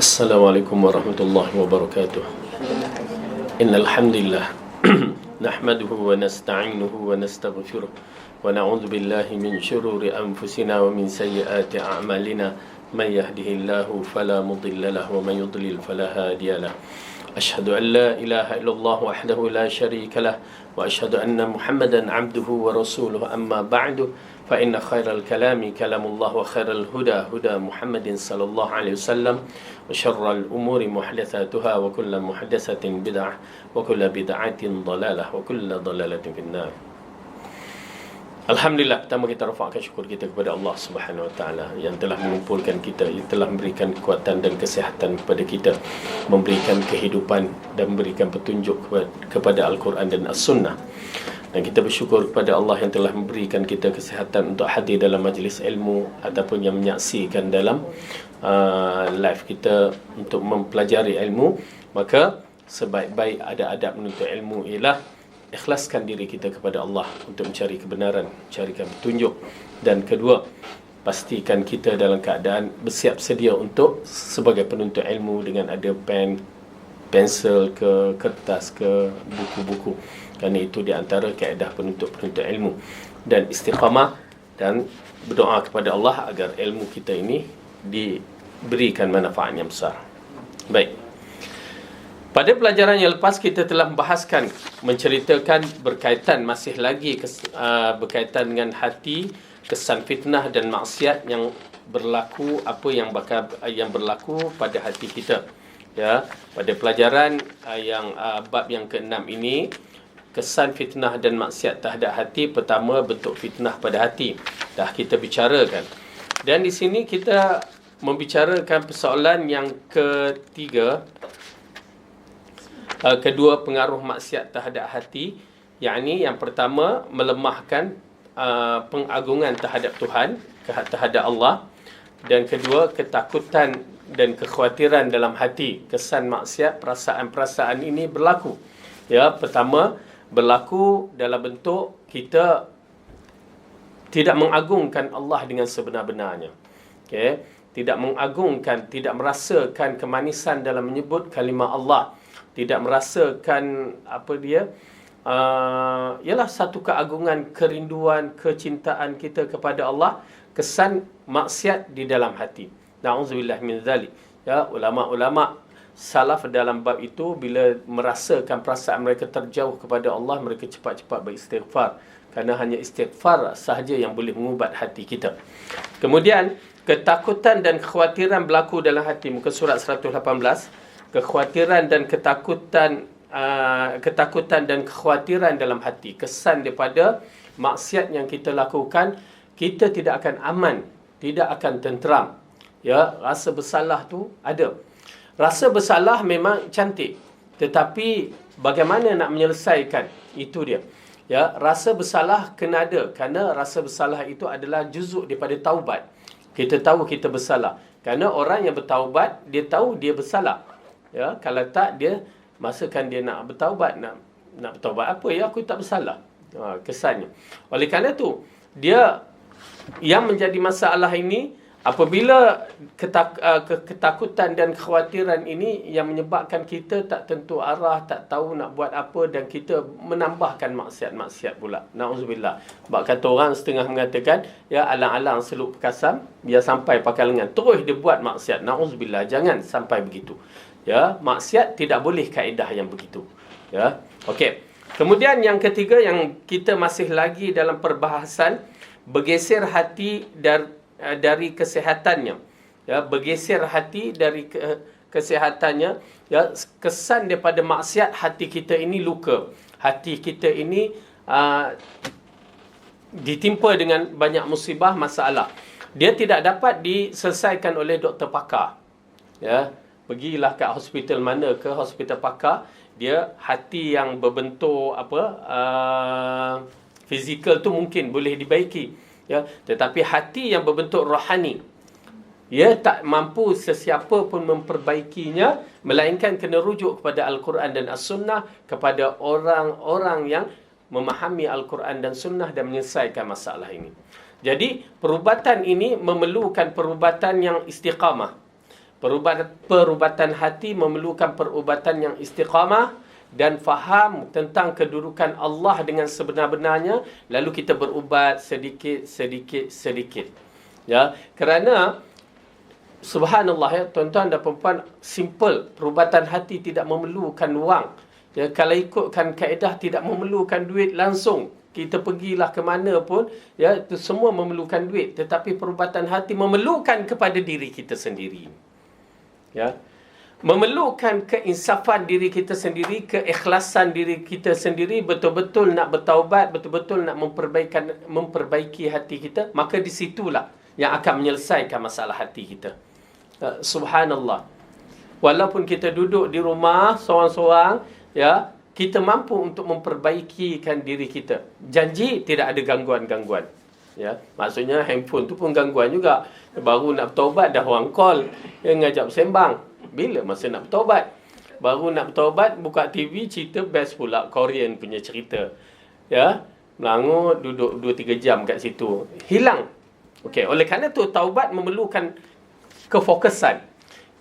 Assalamualaikum warahmatullahi wabarakatuh. Innal hamdalillah nahmaduhu wa nasta'inuhu wa nastaghfiruh wa na'udzu billahi min shururi anfusina wa min sayyiati a'malina may yahdihillahu fala mudilla lahu wa may yudlil fala hadiya lahu. Asyhadu an la ilaha illallah wahdahu la syarika lah wa asyhadu anna Muhammadan 'abduhu wa rasuluhu amma ba'du. Fa inna khairal kalami kalamullah wa khairal huda huda Muhammadin sallallahu alaihi wasallam wa syarral umuri muhdatsatuha wa kullu muhdatsatin bid'ah wa kullu bid'atin dhalalah wa kullu dhalalatin finnar. Alhamdulillah, pertama kita rafa'kan syukur kita kepada Allah Subhanahu wa taala yang telah mengumpulkan kita, yang telah memberikan kekuatan dan kesihatan kepada kita, memberikan kehidupan dan memberikan petunjuk kepada Al-Quran dan As-Sunnah. Dan kita bersyukur kepada Allah yang telah memberikan kita kesihatan untuk hadir dalam majlis ilmu ataupun yang menyaksikan dalam live kita untuk mempelajari ilmu. Maka sebaik-baik adab menuntut ilmu ialah ikhlaskan diri kita kepada Allah untuk mencari kebenaran, mencarikan petunjuk. Dan kedua, pastikan kita dalam keadaan bersiap sedia untuk sebagai penuntut ilmu dengan ada pen, pensel ke kertas ke buku-buku, kerana itu di antara kaedah penuntut ilmu. Dan istiqamah dan berdoa kepada Allah agar ilmu kita ini diberikan manfaat yang besar. Baik, pada pelajaran yang lepas kita telah membahaskan, menceritakan berkaitan, masih lagi berkaitan dengan hati, kesan fitnah dan maksiat yang berlaku, apa yang berlaku pada hati kita. Ya, pada pelajaran bab yang ke-6 ini, kesan fitnah dan maksiat terhadap hati. Pertama, bentuk fitnah pada hati dah kita bicarakan. Dan di sini kita membicarakan persoalan yang ketiga, kedua pengaruh maksiat terhadap hati, yakni yang pertama melemahkan pengagungan terhadap Tuhan, terhadap Allah. Dan kedua, ketakutan dan kekhawatiran dalam hati. Kesan maksiat, perasaan-perasaan ini berlaku. Ya, pertama berlaku dalam bentuk kita tidak mengagungkan Allah dengan sebenar-benarnya. Okey, tidak mengagungkan, tidak merasakan kemanisan dalam menyebut kalimah Allah, tidak merasakan ialah satu keagungan, kerinduan, kecintaan kita kepada Allah. Kesan maksiat di dalam hati. Na'udzubillah min dzalik. Ya, ulama-ulama salaf dalam bab itu bila merasakan perasaan mereka terjauh kepada Allah, mereka cepat-cepat beristighfar, kerana hanya istighfar sahaja yang boleh mengubat hati kita. Kemudian ketakutan dan kekhawatiran berlaku dalam hati. Muka surat 118. Kekhawatiran dan ketakutan dan kekhawatiran dalam hati. Kesan daripada maksiat yang kita lakukan, kita tidak akan aman, tidak akan tenteram. Ya, rasa bersalah tu ada. Rasa bersalah memang cantik, tetapi bagaimana nak menyelesaikan, itu dia. Ya, rasa bersalah kena ada, kerana rasa bersalah itu adalah juzuk daripada taubat. Kita tahu kita bersalah. Kerana orang yang bertaubat, dia tahu dia bersalah. Ya, kalau tak, dia masakan dia nak bertaubat, nak bertaubat apa? Ya, aku tak bersalah. Kesannya. Oleh kerana tu, dia yang menjadi masalah ini apabila ketakutan dan kekhawatiran ini yang menyebabkan kita tak tentu arah, tak tahu nak buat apa, dan kita menambahkan maksiat-maksiat pula. Na'udzubillah. Sebab kata orang setengah mengatakan, ya, alang-alang seluk perkasam biar sampai pakai lengan, terus dia buat maksiat. Na'udzubillah, jangan sampai begitu. Ya, maksiat tidak boleh kaedah yang begitu. Ya, okey. Kemudian yang ketiga yang kita masih lagi dalam perbahasan, bergeser hati dari kesehatannya. Ya, bergeser hati dari kesehatannya. Ya, kesan daripada maksiat, hati kita ini luka. Hati kita ini ditimpa dengan banyak musibah, masalah. Dia tidak dapat diselesaikan oleh doktor pakar. Ya, pergilah kat hospital mana ke, hospital pakar, dia hati yang berbentuk fizikal tu mungkin boleh dibaiki, ya, tetapi hati yang berbentuk rohani, ia tak mampu sesiapa pun memperbaikinya, melainkan kena rujuk kepada Al-Quran dan As-Sunnah, kepada orang-orang yang memahami Al-Quran dan Sunnah dan menyelesaikan masalah ini. Jadi perubatan ini memerlukan perubatan yang istiqamah, Perubatan hati memerlukan perubatan yang istiqamah dan faham tentang kedudukan Allah dengan sebenar-benarnya, lalu kita berubat sedikit. Ya, kerana subhanallah ya, tuan-tuan dan puan-puan, simple, perubatan hati tidak memerlukan wang. Ya, kalau ikutkan kaedah tidak memerlukan duit langsung. Kita pergilah ke mana pun, ya, itu semua memerlukan duit. Tetapi perubatan hati memerlukan kepada diri kita sendiri. Ya, memerlukan keinsafan diri kita sendiri, keikhlasan diri kita sendiri, betul-betul nak bertaubat, betul-betul nak memperbaiki hati kita, maka di situlah yang akan menyelesaikan masalah hati kita. Subhanallah. Walaupun kita duduk di rumah seorang-seorang, ya, kita mampu untuk memperbaikikan diri kita. Janji tidak ada gangguan-gangguan. Ya, maksudnya handphone tu pun gangguan juga. Baru nak bertaubat dah orang call, ngajak bersembang. Bila masa nak bertaubat? Baru nak bertaubat, buka TV, cerita best pula, Korean punya cerita. Ya, melangut, duduk 2-3 jam kat situ. Hilang. Okey, oleh kerana tu taubat memerlukan kefokusan.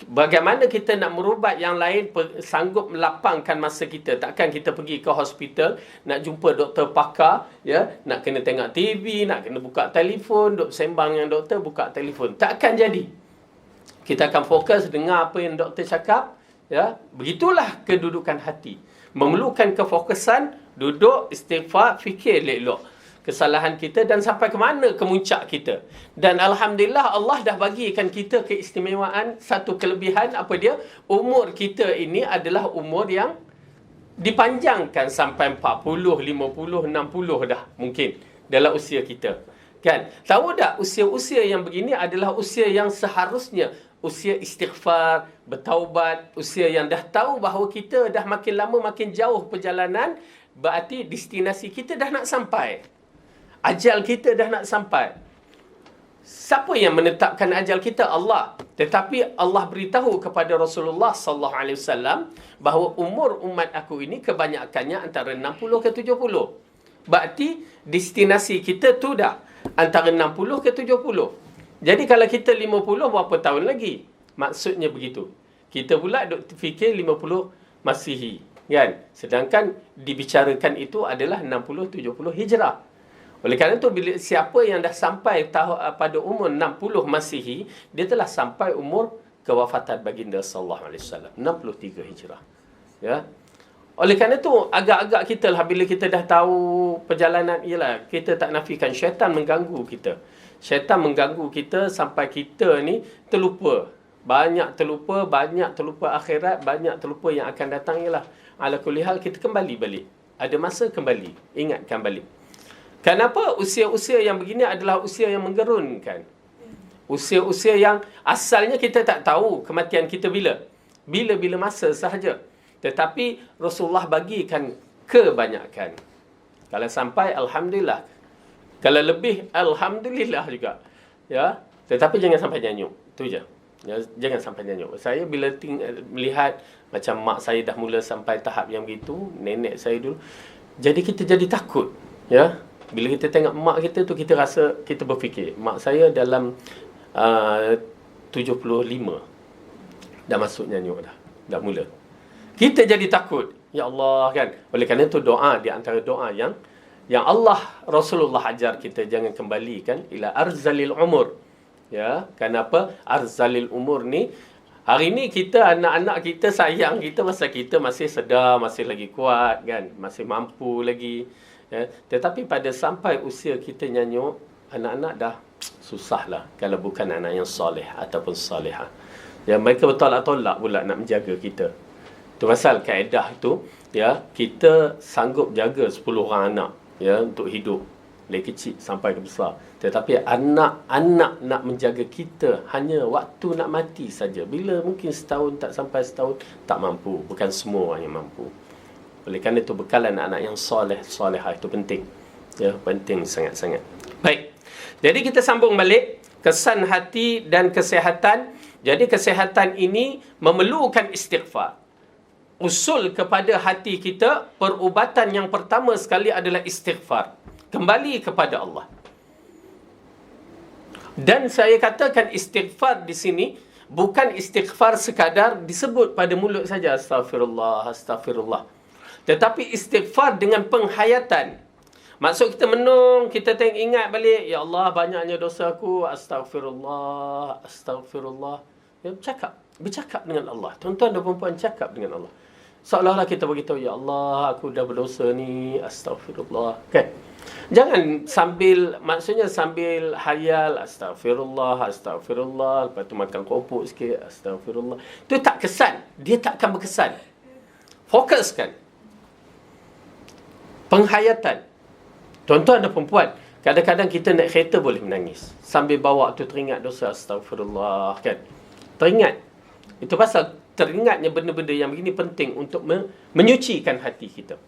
Bagaimana kita nak merubat yang lain, sanggup melapangkan masa kita. Takkan kita pergi ke hospital, nak jumpa doktor pakar, ya, nak kena tengok TV, nak kena buka telefon, duk sembang dengan doktor, buka telefon. Takkan jadi. Kita akan fokus dengar apa yang doktor cakap, ya. Begitulah kedudukan hati. Memerlukan kefokusan, duduk, istighfar, fikir elok-elok kesalahan kita dan sampai ke mana kemuncak kita. Dan alhamdulillah Allah dah bagikan kita keistimewaan, satu kelebihan, apa dia? Umur kita ini adalah umur yang dipanjangkan sampai 40, 50, 60 dah mungkin dalam usia kita. Kan? Tahu tak, usia-usia yang begini adalah usia yang seharusnya usia istighfar, bertaubat, usia yang dah tahu bahawa kita dah makin lama makin jauh perjalanan, berarti destinasi kita dah nak sampai. Ajal kita dah nak sampai. Siapa yang menetapkan ajal kita? Allah. Tetapi Allah beritahu kepada Rasulullah sallallahu alaihi wasallam bahawa umur umat aku ini kebanyakannya antara 60 ke 70. Berarti destinasi kita tu dah antara 60 ke 70. Jadi kalau kita 50, berapa tahun lagi? Maksudnya begitu. Kita pula duk fikir 50 Masihi, kan? Sedangkan dibicarakan itu adalah 60 70 Hijrah. Oleh kerana itu, bila siapa yang dah sampai pada umur 60 Masihi, dia telah sampai umur kewafatan baginda sallallahu alaihi wasallam, 63 Hijrah. Ya. Oleh kerana itu, agak-agak kita lah bila kita dah tahu perjalanan, ialah kita tak nafikan syaitan mengganggu kita. Syaitan mengganggu kita sampai kita ni terlupa. Banyak terlupa akhirat, banyak terlupa yang akan datang. Ialah ala kulli hal, kita kembali balik. Ada masa kembali, ingatkan balik. Kenapa usia-usia yang begini adalah usia yang menggerunkan? Usia-usia yang asalnya kita tak tahu kematian kita bila. Bila-bila masa sahaja. Tetapi Rasulullah bagikan kebanyakan. Kalau sampai, alhamdulillah. Kalau lebih, alhamdulillah juga. Ya, tetapi jangan sampai nyanyuk. Itu je. Ya, jangan sampai nyanyuk. Saya bila melihat macam mak saya dah mula sampai tahap yang begitu, nenek saya dulu, jadi kita jadi takut. Ya, bila kita tengok mak kita tu, kita rasa, kita berfikir, mak saya dalam 75 dah masuk nyanyuk dah. Dah mula. Kita jadi takut. Ya Allah, kan. Oleh kerana itu doa, di antara doa yang Allah Rasulullah ajar kita, jangan kembalikan ila arzalil umur. Ya, kenapa? Arzalil umur ni, hari ni kita, anak-anak kita sayang kita masa kita masih sedar, masih lagi kuat, kan, masih mampu lagi. Ya, tetapi pada sampai usia kita nyanyuk, anak-anak dah susahlah kalau bukan anak yang soleh ataupun solehah. Ya, mereka bertolak-tolak pula nak menjaga kita. Itu pasal kaedah tu, ya, kita sanggup jaga 10 orang anak, ya, untuk hidup dari kecil sampai ke besar. Tetapi anak-anak nak menjaga kita hanya waktu nak mati saja. Bila mungkin setahun, tak sampai setahun, tak mampu. Bukan semua orang yang mampu. Oleh kerana itu, bekalan anak yang solehah itu penting. Ya, penting sangat-sangat. Baik. Jadi kita sambung balik kesan hati dan kesihatan. Jadi kesihatan ini memerlukan istighfar. Usul kepada hati kita, perubatan yang pertama sekali adalah istighfar. Kembali kepada Allah. Dan saya katakan istighfar di sini bukan istighfar sekadar disebut pada mulut saja, astagfirullah, astagfirullah. Tetapi istighfar dengan penghayatan. Maksud kita menung, kita ingat balik, ya Allah banyaknya dosa aku, astagfirullah, astagfirullah. Ya, bercakap dengan Allah. Tuan-tuan dan puan-puan, cakap dengan Allah. Seolah-olah kita beritahu, ya Allah, aku dah berdosa ni, astagfirullah. Kan? Jangan maksudnya sambil hayal, astagfirullah, astagfirullah, lepas tu makan keropok sikit, astagfirullah. Itu tak kesan. Dia tak akan berkesan. Fokuskan. Penghayatan. Tuan-tuan dan perempuan, kadang-kadang kita naik kereta boleh menangis. Sambil bawa tu teringat dosa, astagfirullah, kan? Teringat. Itu pasal teringatnya benda-benda yang begini penting untuk menyucikan hati kita.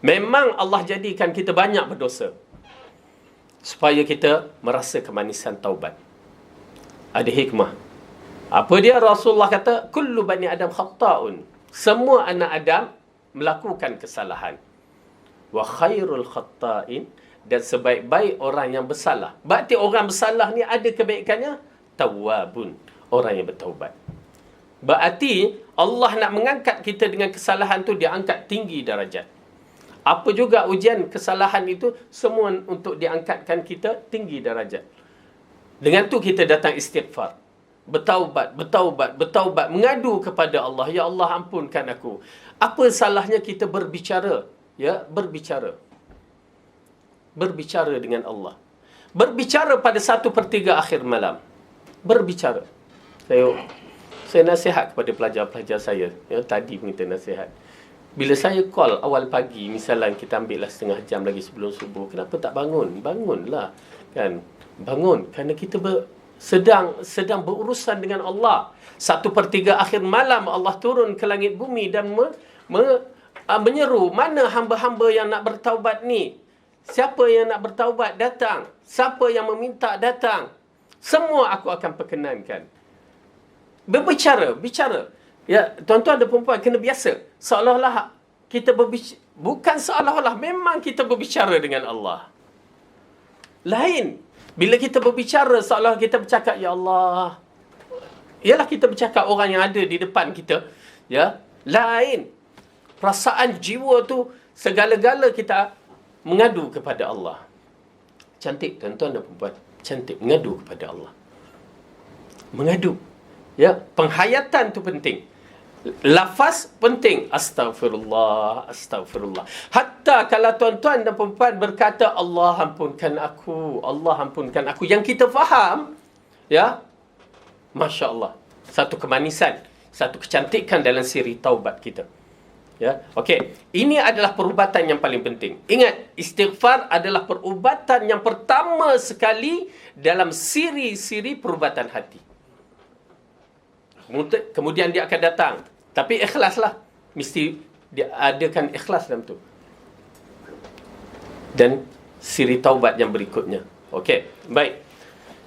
Memang Allah jadikan kita banyak berdosa supaya kita merasa kemanisan taubat. Ada hikmah. Apa dia? Rasulullah kata, kullu bani Adam khata'un. Semua anak Adam melakukan kesalahan. Wa khairul khatta'in, dan sebaik-baik orang yang bersalah. Berarti orang bersalah ni ada kebaikannya, tawwabun, orang yang bertaubat. Berarti Allah nak mengangkat kita dengan kesalahan tu, dia angkat tinggi darajat. Apa juga ujian kesalahan itu, semua untuk diangkatkan kita tinggi darajat. Dengan tu kita datang istighfar, bertaubat, mengadu kepada Allah, ya Allah ampunkan aku. Apa salahnya kita berbicara? Ya, berbicara dengan Allah. Berbicara pada 1/3 akhir malam. Berbicara. Saya nasihat kepada pelajar-pelajar saya. Ya, tadi minta nasihat. Bila saya call awal pagi, misalnya kita ambillah setengah jam lagi sebelum subuh, kenapa tak bangun? Bangunlah. Kan? Bangun. Kerana kita sedang berurusan dengan Allah. 1/3 akhir malam Allah turun ke langit bumi dan menyeru, mana hamba-hamba yang nak bertaubat ni? Siapa yang nak bertaubat, datang. Siapa yang meminta, datang. Semua aku akan perkenankan. Bicara. Ya, tuan-tuan dan perempuan, kena biasa. Seolah-olah kita berbicara. Bukan seolah-olah, memang kita berbicara dengan Allah. Lain. Bila kita berbicara, seolah kita bercakap, ya Allah. Ialah kita bercakap orang yang ada di depan kita. Ya, lain. Perasaan jiwa tu, segala-gala kita mengadu kepada Allah. Cantik, tuan-tuan dan perempuan. Cantik, mengadu kepada Allah. Mengadu. Ya, penghayatan tu penting. Lafaz penting. Astagfirullah, astagfirullah. Hatta kalau tuan-tuan dan perempuan berkata, Allah ampunkan aku, Allah ampunkan aku. Yang kita faham, ya, Masya Allah. Satu kemanisan, satu kecantikan dalam siri taubat kita. Ya, okey. Ini adalah perubatan yang paling penting. Ingat, istighfar adalah perubatan yang pertama sekali dalam siri-siri perubatan hati. Kemudian dia akan datang. Tapi ikhlaslah. Mesti dia adakan ikhlas dalam tu. Dan siri taubat yang berikutnya. Okey, baik.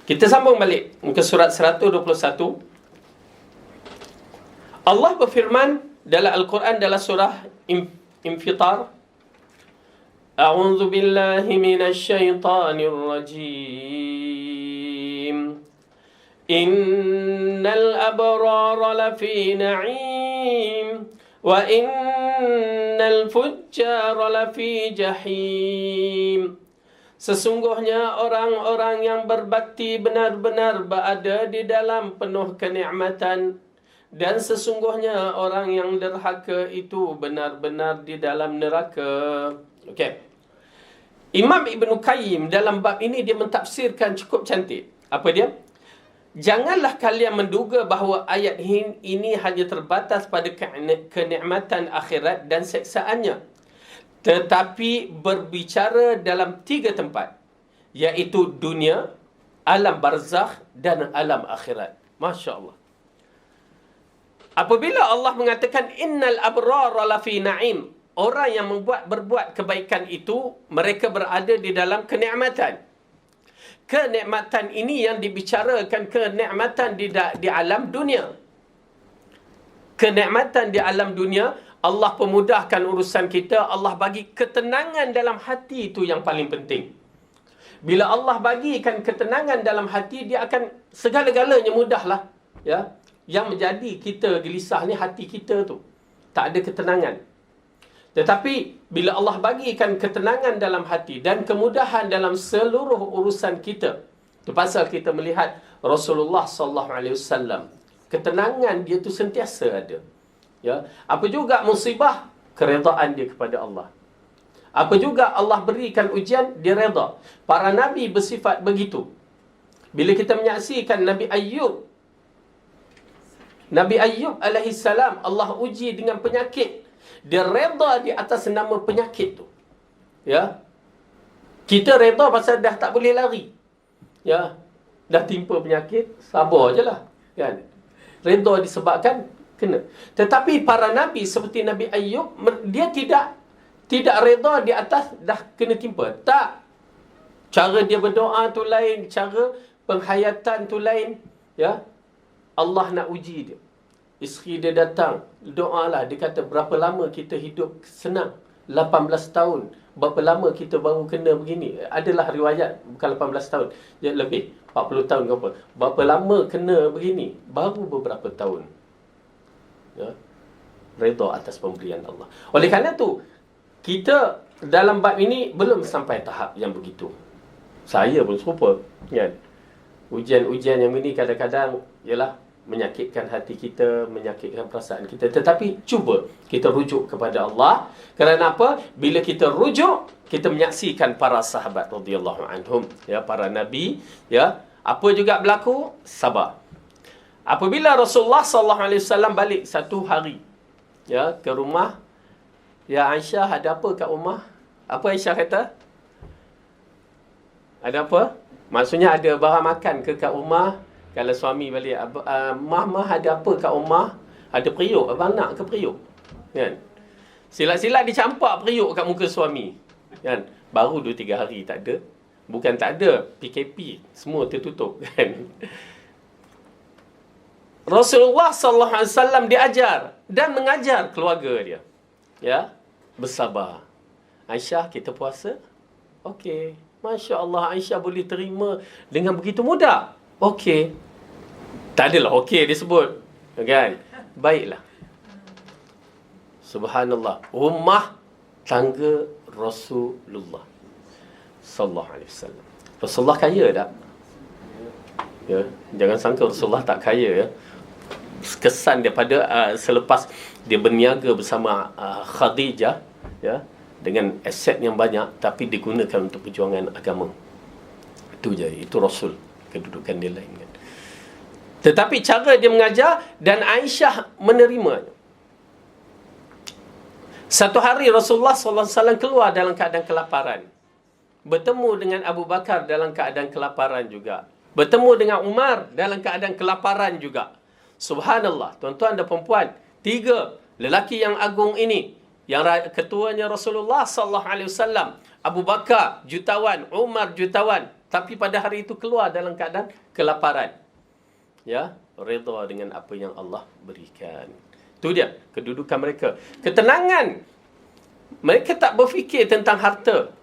Kita sambung balik ke surat 121. Allah berfirman dalam Al-Quran, dalam surah Infitar, A'udzu billahi minasy syaithanir rajim. Innal abrara lafi na'im wa innal fujjara lafi jahim. Sesungguhnya orang-orang yang berbakti benar-benar berada di dalam penuh kenikmatan, dan sesungguhnya orang yang derhaka itu benar-benar di dalam neraka. Okey. Imam Ibn Qayyim dalam bab ini dia mentafsirkan cukup cantik. Apa dia? Janganlah kalian menduga bahawa ayat ini hanya terbatas pada kenikmatan akhirat dan seksaannya, tetapi berbicara dalam 3 tempat, iaitu dunia, alam barzakh dan alam akhirat. Masya Allah. Apabila Allah mengatakan innal abrara lafi na'im, orang yang berbuat kebaikan itu mereka berada di dalam kenikmatan. Kenikmatan ini yang dibicarakan kenikmatan di alam dunia. Kenikmatan di alam dunia, Allah pemudahkan urusan kita, Allah bagi ketenangan dalam hati, itu yang paling penting. Bila Allah bagikan ketenangan dalam hati, dia akan segala-galanya mudahlah. Ya, Yang menjadi kita gelisah ni hati kita tu. Tak ada ketenangan. Tetapi bila Allah bagikan ketenangan dalam hati dan kemudahan dalam seluruh urusan kita, tu pasal kita melihat Rasulullah sallallahu alaihi wasallam, ketenangan dia tu sentiasa ada. Ya, apa juga musibah, keredaan dia kepada Allah. Apa juga Allah berikan ujian, dia reda. Para nabi bersifat begitu. Bila kita menyaksikan Nabi Ayyub alaihi salam, Allah uji dengan penyakit. Dia reda di atas nama penyakit tu. Ya. Kita reda pasal dah tak boleh lari. Ya. Dah timpa penyakit, sabar je lah. Kan? Reda disebabkan kena. Tetapi para nabi seperti Nabi Ayyub, dia tidak reda di atas dah kena timpa. Tak. Cara dia berdoa tu lain, cara penghayatan tu lain. Ya. Allah nak uji dia. Isteri dia datang, doalah. Dia kata, berapa lama kita hidup senang? 18 tahun. Berapa lama kita baru kena begini? Adalah riwayat, bukan 18 tahun. Dia lebih, 40 tahun ke apa. Berapa lama kena begini? Baru beberapa tahun. Ya. Redha atas pemberian Allah. Oleh kerana tu, kita dalam bab ini belum sampai tahap yang begitu. Saya pun serupa. Kan? Ujian-ujian yang ini kadang-kadang ialah menyakitkan hati kita, menyakitkan perasaan kita. Tetapi cuba kita rujuk kepada Allah. Kerana apa? Bila kita rujuk, kita menyaksikan para sahabat radhiyallahu anhum, ya, para nabi, ya, apa juga berlaku? Sabar. Apabila Rasulullah sallallahu alaihi wasallam balik satu hari, ya, ke rumah, ya Aisyah, ada apa kat rumah? Apa Aisyah kata? Ada apa? Maksudnya ada barang makan ke kat rumah? Kalau suami balik, Mah ada apa kat rumah? Ada periuk, abang nak ke periuk? Kan? Silat-silat dicampak periuk kat muka suami. Kan? Baru 2-3 hari tak ada. Bukan tak ada, PKP, semua tertutup. Kan? Rasulullah sallallahu alaihi wasallam diajar dan mengajar keluarga dia. Ya, bersabar. Aisyah, kita puasa? Okey. Masya-Allah, Aisyah boleh terima dengan begitu mudah. Okey. Tak adalah okey disebut. Kan? Baiklah. Subhanallah. Rumah tangga Rasulullah sallallahu alaihi wasallam. Rasulullah kaya tak? Ya, jangan sangka Rasulullah tak kaya, ya. Kesan daripada selepas dia berniaga bersama Khadijah, ya, dengan aset yang banyak, tapi digunakan untuk perjuangan agama. Itu je, itu Rasul, kedudukan dia lain, kan. Tetapi cara dia mengajar dan Aisyah menerimanya. Satu hari Rasulullah sallallahu alaihi wasallam keluar dalam keadaan kelaparan. Bertemu dengan Abu Bakar dalam keadaan kelaparan juga. Bertemu dengan Umar dalam keadaan kelaparan juga. Subhanallah, tuan-tuan dan puan-puan, 3 lelaki yang agung ini, yang ketuanya Rasulullah sallallahu alaihi wasallam, Abu Bakar jutawan, Umar jutawan, tapi pada hari itu keluar dalam keadaan kelaparan. Ya, redha dengan apa yang Allah berikan. Itu dia kedudukan mereka. Ketenangan. Mereka tak berfikir tentang harta.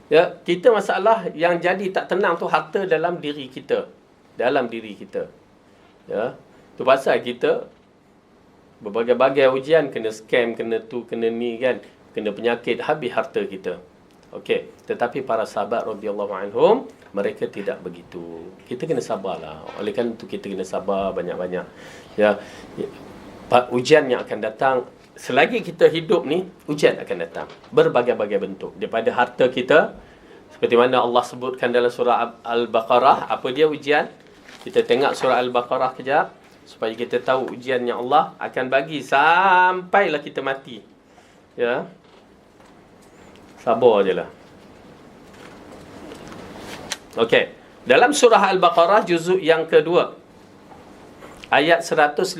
Ya, kita masalah yang jadi tak tenang tu harta dalam diri kita. Dalam diri kita. Ya. Tu pasal kita berbagai-bagai ujian, kena scam, kena tu, kena ni, kan. Kena penyakit, habis harta kita. Okey, tetapi para sahabat radhiyallahu anhum, mereka tidak begitu. Kita kena sabarlah. Oleh kerana itu kita kena sabar banyak-banyak. Ya. Ujian yang akan datang, selagi kita hidup ni, ujian akan datang. Berbagai-bagai bentuk. Daripada harta kita, seperti mana Allah sebutkan dalam surah Al-Baqarah, apa dia ujian? Kita tengok surah Al-Baqarah kejap, supaya kita tahu ujian yang Allah akan bagi sampailah kita mati. Ya. Sabar je lah. Okey. Dalam surah Al-Baqarah juzuk yang kedua, ayat 155.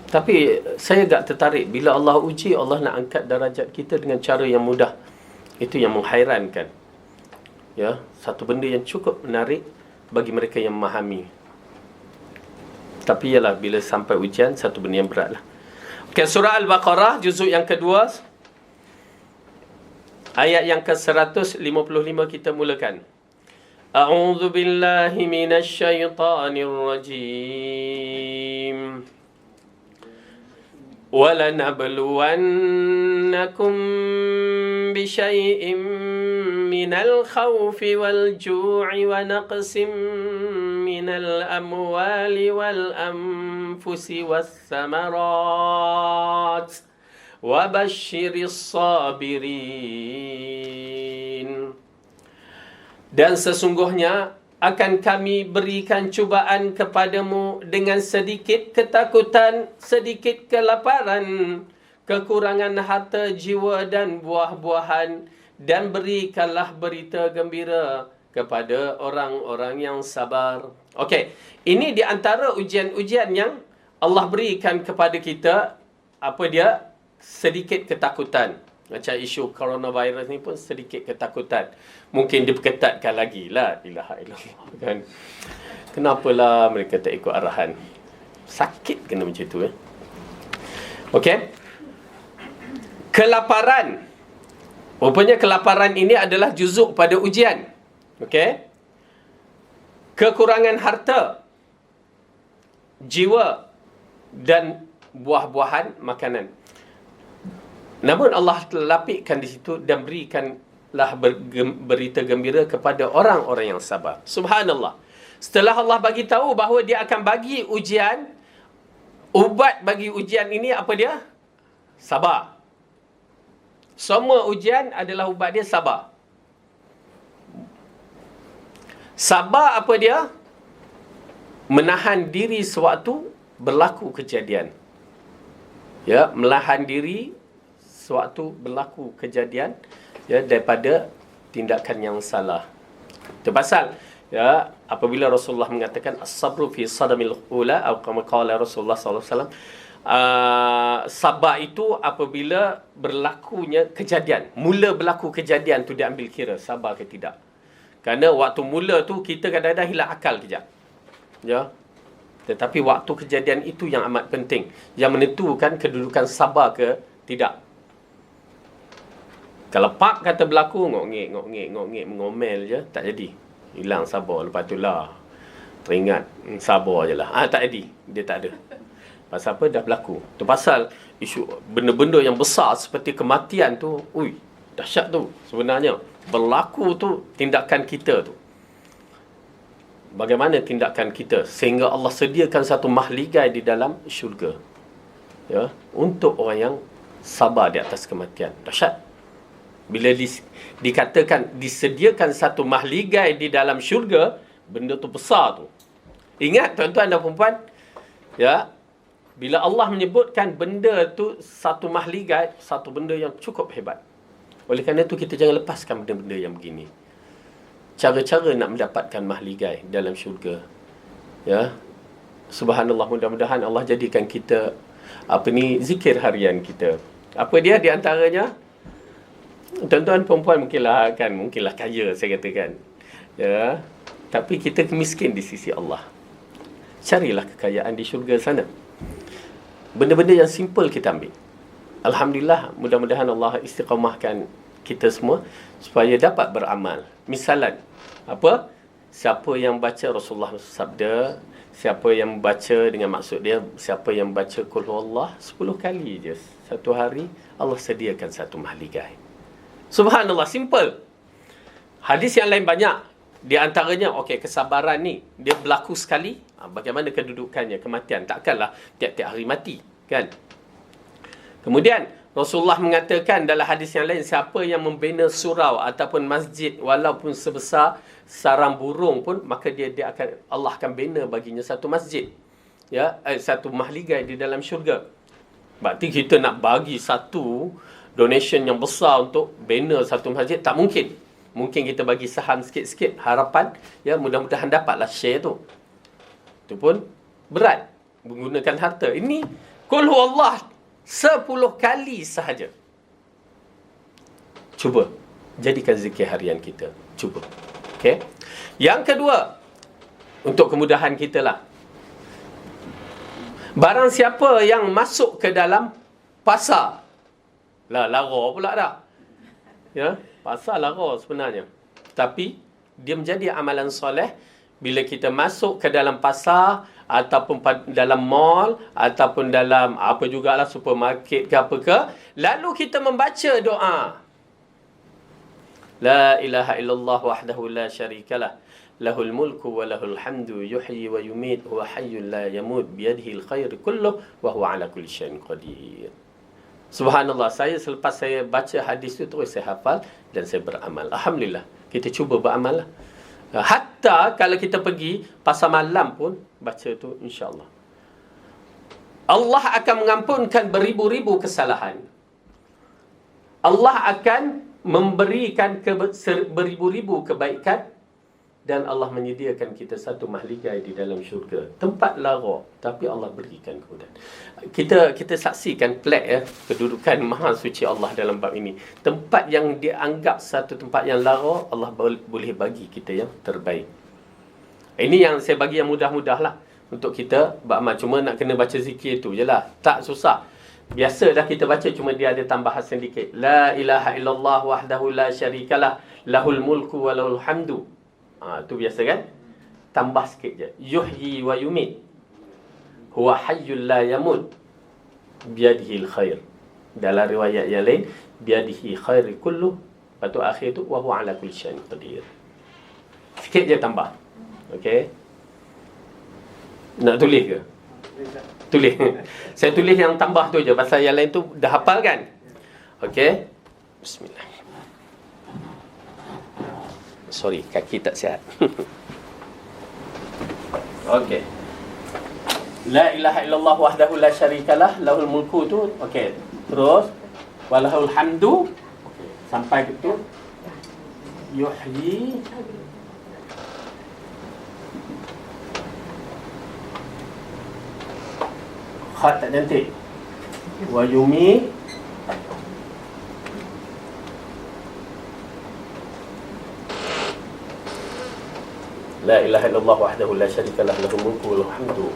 Tapi saya agak tertarik bila Allah uji, Allah nak angkat darajat kita dengan cara yang mudah. Itu yang menghairankan. Ya, satu benda yang cukup menarik bagi mereka yang memahami. Tapi ialah bila sampai ujian, satu benda yang beratlah. Okey, surah Al-Baqarah juzuk yang kedua, ayat yang ke-155 kita mulakan. A'udzu billahi minasy syaithanir rajim. وَلَنَبْلُوَنَّكُمْ بِشَيْءٍ مِّنَ الْخَوْفِ وَالْجُوعِ وَنَقْصٍ مِّنَ الْأَمْوَالِ وَالْأَنفُسِ وَالثَّمَرَاتِ وَبَشِّرِ الصَّابِرِينَ. Dan sesungguhnya akan kami berikan cubaan kepadamu dengan sedikit ketakutan, sedikit kelaparan, kekurangan harta jiwa dan buah-buahan, dan berikanlah berita gembira kepada orang-orang yang sabar. Okey, ini di antara ujian-ujian yang Allah berikan kepada kita. Apa dia? Sedikit ketakutan. Macam isu coronavirus ni pun sedikit ketakutan. Mungkin diperketatkan lagi. La ilaha illallah, kan? Kenapalah mereka tak ikut arahan? Sakit kena macam tu, Okey. Kelaparan. Rupanya kelaparan ini adalah juzuk pada ujian. Okey. Kekurangan harta, jiwa dan buah-buahan, makanan. Namun Allah telah lapikkan di situ dan berikanlah berita gembira kepada orang-orang yang sabar. Subhanallah. Setelah Allah bagi tahu bahawa dia akan bagi ujian, ubat bagi ujian ini apa dia? Sabar. Semua ujian adalah ubat dia sabar. Sabar apa dia? Menahan diri sewaktu berlaku kejadian. Ya, menahan diri sewaktu berlaku kejadian, daripada tindakan yang salah. Itu pasal apabila Rasulullah mengatakan as-sabru fi sadamil ula, atau kama qala Rasulullah sallallahu alaihi wasallam, sabar itu apabila berlakunya kejadian, mula berlaku kejadian tu diambil kira sabar ke tidak. Kerana waktu mula tu kita kadang-kadang hilang akal kejap. Tetapi waktu kejadian itu yang amat penting, yang menentukan kedudukan sabar ke tidak. Kalau pak kata berlaku, ngok-ngek, mengomel je, tak jadi. Hilang sabar. Lepas tu lah teringat, sabar je lah. Tak jadi. Dia tak ada. Pasal apa? Dah berlaku. Tu pasal isu benda-benda yang besar seperti kematian tu, dahsyat tu sebenarnya. Berlaku tu tindakan kita tu. Bagaimana tindakan kita sehingga Allah sediakan satu mahligai di dalam syurga, untuk orang yang sabar di atas kematian. Dahsyat. Bila dikatakan disediakan satu mahligai di dalam syurga, benda tu besar tu. Ingat tuan-tuan dan puan-puan, bila Allah menyebutkan benda tu satu mahligai, satu benda yang cukup hebat. Oleh kerana itu kita jangan lepaskan benda-benda yang begini. Cara-cara nak mendapatkan mahligai dalam syurga. Subhanallah, mudah-mudahan Allah jadikan kita zikir harian kita. Apa dia di antaranya? Tuan-tuan perempuan mungkinlah kaya, saya katakan. Tapi kita miskin di sisi Allah. Carilah kekayaan di syurga sana. Benda-benda yang simple kita ambil. Alhamdulillah, mudah-mudahan Allah istiqamahkan kita semua supaya dapat beramal. Misalan, siapa yang baca, Rasulullah sabda, siapa yang baca dengan maksud dia, siapa yang baca Qul Huwallah 10 kali je satu hari, Allah sediakan satu mahligai. Subhanallah, simple. Hadis yang lain banyak. Di antaranya, kesabaran ni dia berlaku sekali. Bagaimana kedudukannya, kematian? Takkanlah tiap-tiap hari mati, kan? Kemudian Rasulullah mengatakan dalam hadis yang lain, siapa yang membina surau ataupun masjid walaupun sebesar sarang burung pun, maka Allah akan bina baginya satu masjid, satu mahligai di dalam syurga. Berarti kita nak bagi satu donation yang besar untuk bina satu masjid, tak mungkin. Mungkin kita bagi saham sikit-sikit, harapan mudah-mudahan dapatlah share tu. Itu pun berat menggunakan harta. Ini Qul Huwallah 10 kali sahaja. Cuba jadikan zikir harian kita. Cuba. Okey. Yang kedua, untuk kemudahan kita lah. Barang siapa yang masuk ke dalam pasar, lara pula dah. Pasar lara sebenarnya. Tapi dia menjadi amalan soleh bila kita masuk ke dalam pasar ataupun dalam mall ataupun dalam apa jugalah supermarket ke apa ke, lalu kita membaca doa la ilaha illallah wahdahu la syarikalah lahul mulku wa lahul hamdu yuhyi wa yumit huwa hayyul la yamut biyadihi al-khair kulluh wa huwa ala kulli syai'in qadir. Subhanallah, saya selepas saya baca hadis itu terus saya hafal dan saya beramal. Alhamdulillah, kita cuba beramal lah. Hatta kalau kita pergi pasar malam pun baca tu, insya-Allah Allah akan mengampunkan beribu-ribu kesalahan. Allah akan memberikan beribu-ribu kebaikan, dan Allah menyediakan kita satu mahligai di dalam syurga, tempat lara, tapi Allah berikan kemudahan. Kita saksikan plek kedudukan Maha Suci Allah dalam bab ini. Tempat yang dianggap satu tempat yang lara, Allah boleh bagi kita yang terbaik. Ini yang saya bagi yang mudah-mudah lah untuk kita beramal. Cuma nak kena baca zikir tu je lah, tak susah. Biasa dah kita baca, cuma dia ada tambahan sedikit. La ilaha illallah wahdahu la syarikalah lahul mulku wa lahul hamdu. Tu biasa kan? Tambah sikit je. Yuhyi wa yumit huwa hayyul la yamut biyadihil khair. Dalam riwayat yang lain biyadihi khair kullu. Lepas tu akhir tu wa huwa ala kulli syai'in qadir. Sikit je tambah. Okey. Nak tulis ke? Tulis. Saya tulis yang tambah tu je, pasal yang lain tu dah hafal kan? Okey. Bismillah. Sorry, kaki tak sihat. Okey. La ilaha illallah wahdahu la syarikalah lahul mulku tu. Okey. Terus walahul hamdu. Okey. Sampai ke tu. Yuhyi khat tak cantik. Wa yumi la ilaha illallah wahdahu la syarikalah lahul mulku wa lahul hamdu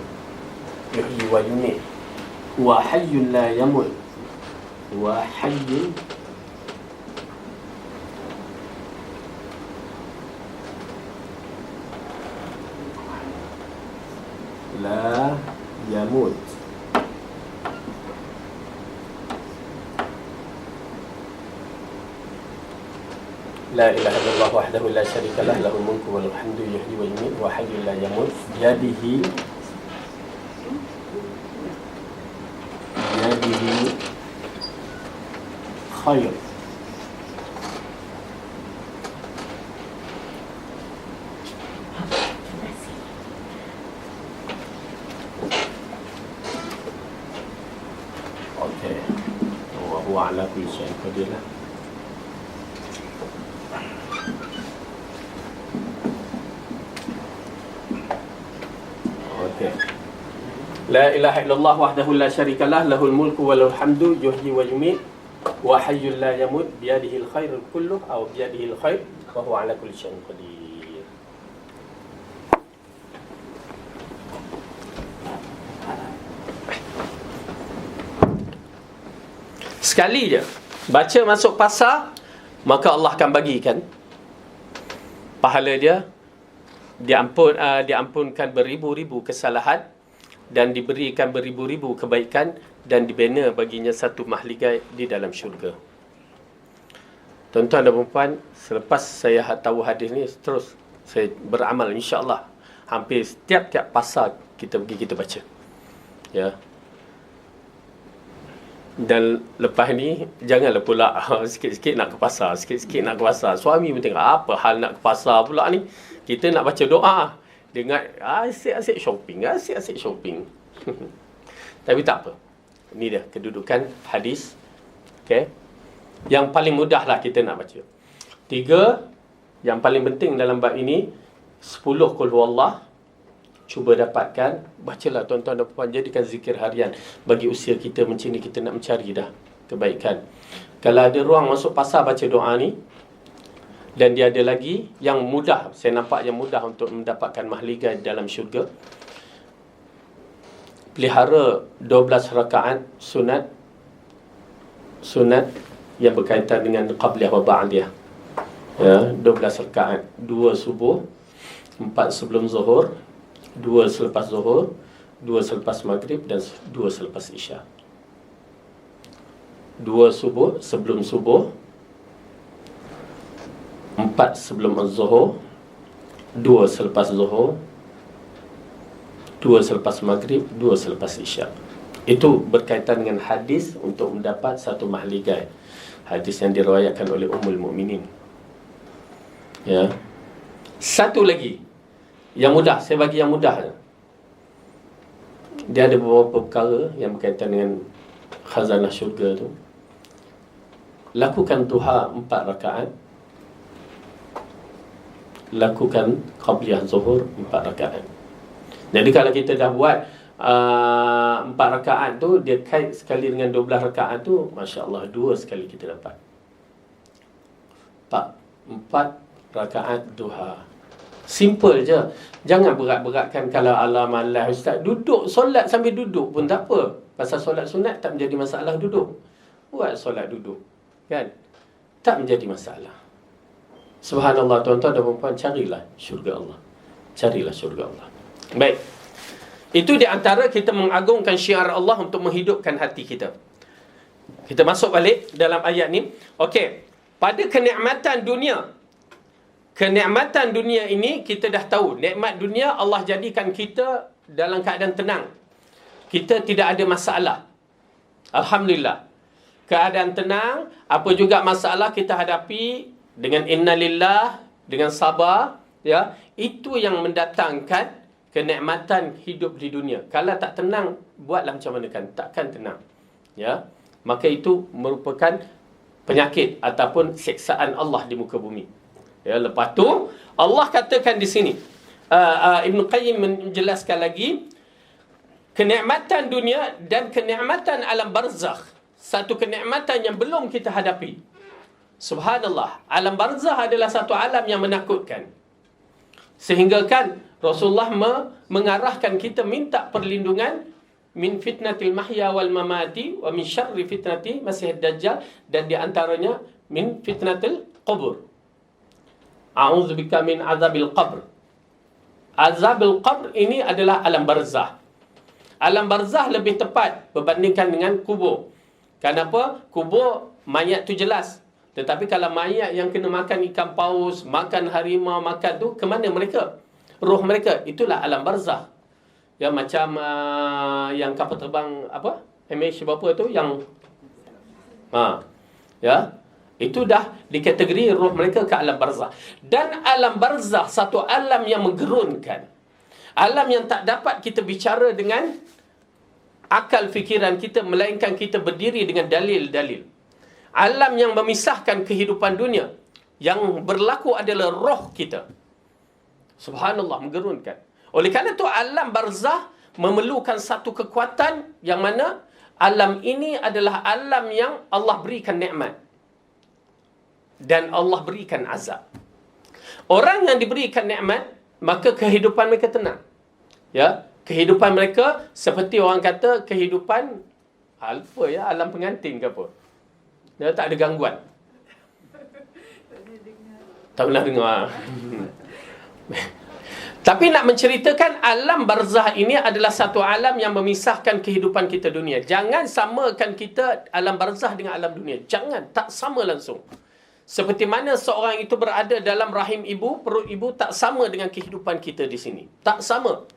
yuhyi wa yumiit wa hayyun la yamut wa hayyun la yamut. La ilaha illallah wahdahu la syarikalah lahul mulku wa lahul hamdu yuhyi wa yumiit wa hayyun la yamut biyadihi khair. Okey. Wa huwa ala kulli syai'in qadir. La ilaha illallah wahdahu la syarikalah lahul mulku wa lahul hamdu yuhyi wa yumiit wa hayyun la yamut biyadihil khairul kulluh aw biyadihil khair wa huwa ala kulli syai'in qadir. Sekali je baca masuk pasar, maka Allah akan bagikan pahala dia, diampunkan beribu-ribu kesalahan dan diberikan beribu-ribu kebaikan dan dibina baginya satu mahligai di dalam syurga. Tuan-tuan dan puan, selepas saya tahu hadis ni, terus saya beramal, insya-Allah. Hampir setiap pasar kita pergi, kita baca. Ya. Dan lepas ni janganlah pula sikit-sikit nak ke pasar, sikit-sikit nak ke pasar. Suami pun tengok, apa hal nak ke pasar pula ni? Kita nak baca doa dengan asyik-asyik shopping. Tapi tak apa. Ini dia kedudukan hadis. Okey. Yang paling mudah lah kita nak baca. 3 yang paling penting dalam bab ini, 10 qul huwallah. Cuba dapatkan, bacalah tuan-tuan dan puan, jadikan zikir harian. Bagi usia kita macam ni, kita nak mencari dah kebaikan. Kalau ada ruang masuk pasar, baca doa ni. Dan dia ada lagi yang mudah, saya nampak yang mudah untuk mendapatkan mahligai dalam syurga. Pelihara 12 rakaat sunat yang berkaitan dengan qabliyah wa ba'diyah. Ya, 12 rakaat. 2 subuh, 4 sebelum zuhur, 2 selepas zuhur, 2 selepas maghrib dan 2 selepas isya. 2 subuh sebelum subuh, 4 sebelum az-zuhur, 2 selepas zuhur, 2 selepas maghrib, 2 selepas isya. Itu berkaitan dengan hadis untuk mendapat satu mahligai. Hadis yang diriwayatkan oleh Ummul Mukminin. Ya. Satu lagi yang mudah, saya bagi yang mudah. Dia ada beberapa perkara yang berkaitan dengan khazanah syurga tu. Lakukan duha 4 rakaat. Lakukan qabliyah zuhur 4 rakaat. Jadi kalau kita dah buat 4 rakaat tu, dia kait sekali dengan 12 rakaat tu, Masya Allah, 2 sekali kita dapat. 4 rakaat duha. Simple je. Jangan berat-beratkan. Kalau ala malas ustaz, duduk solat sambil duduk pun tak apa. Pasal solat sunat tak menjadi masalah duduk. Buat solat duduk, kan? Tak menjadi masalah. Subhanallah, tuan-tuan dan puan-puan, carilah syurga Allah. Carilah syurga Allah. Baik. Itu di antara kita mengagungkan syiar Allah untuk menghidupkan hati kita. Kita masuk balik dalam ayat ni. Okey. Pada kenikmatan dunia. Kenikmatan dunia ini kita dah tahu. Nikmat dunia Allah jadikan kita dalam keadaan tenang. Kita tidak ada masalah. Alhamdulillah. Keadaan tenang. Apa juga masalah kita hadapi dengan innalillah, dengan sabar, ya. Itu yang mendatangkan kenikmatan hidup di dunia. Kalau tak tenang, buatlah macam mana kan, takkan tenang. Ya. Maka itu merupakan penyakit ataupun siksaan Allah di muka bumi. Ya, lepas tu Allah katakan di sini, Ibn Qayyim menjelaskan lagi, kenikmatan dunia dan kenikmatan alam barzakh, satu kenikmatan yang belum kita hadapi. Subhanallah, alam barzakh adalah satu alam yang menakutkan. Sehingga kan Rasulullah mengarahkan kita minta perlindungan min fitnatil mahya wal mamati wa min syarri fitnati masihid dajjal, dan di antaranya min fitnatil qubur. A'udzubika min azabil qabr. Azabil qabr ini adalah alam barzah. Alam barzah lebih tepat berbandingkan dengan kubur. Kenapa? Kubur mayat tu jelas. Tetapi kalau mayat yang kena makan ikan paus, makan harimau, makan tu, ke mana mereka? Roh mereka, itulah alam barzah. Ya, macam yang kapal terbang apa? MH berapa tu yang ya, itu dah dikategori roh mereka ke alam barzah. Dan alam barzah satu alam yang menggerunkan. Alam yang tak dapat kita bicara dengan akal fikiran kita, melainkan kita berdiri dengan dalil-dalil. Alam yang memisahkan kehidupan dunia. Yang berlaku adalah roh kita. Subhanallah, menggerunkan. Oleh kerana itu alam barzah memerlukan satu kekuatan yang mana alam ini adalah alam yang Allah berikan nikmat. Dan Allah berikan azab. Orang yang diberikan nikmat, maka kehidupan mereka tenang. Ya, kehidupan mereka seperti orang kata kehidupan alfa, ya, alam pengantin ke apa. Dia tak ada gangguan. Tak pernah dengar. Tapi nak menceritakan alam barzah ini adalah satu alam yang memisahkan kehidupan kita dunia. Jangan samakan kita alam barzah dengan alam dunia. Jangan, tak sama langsung. Seperti mana seorang itu berada dalam rahim ibu, perut ibu, tak sama dengan kehidupan kita di sini. Tak sama.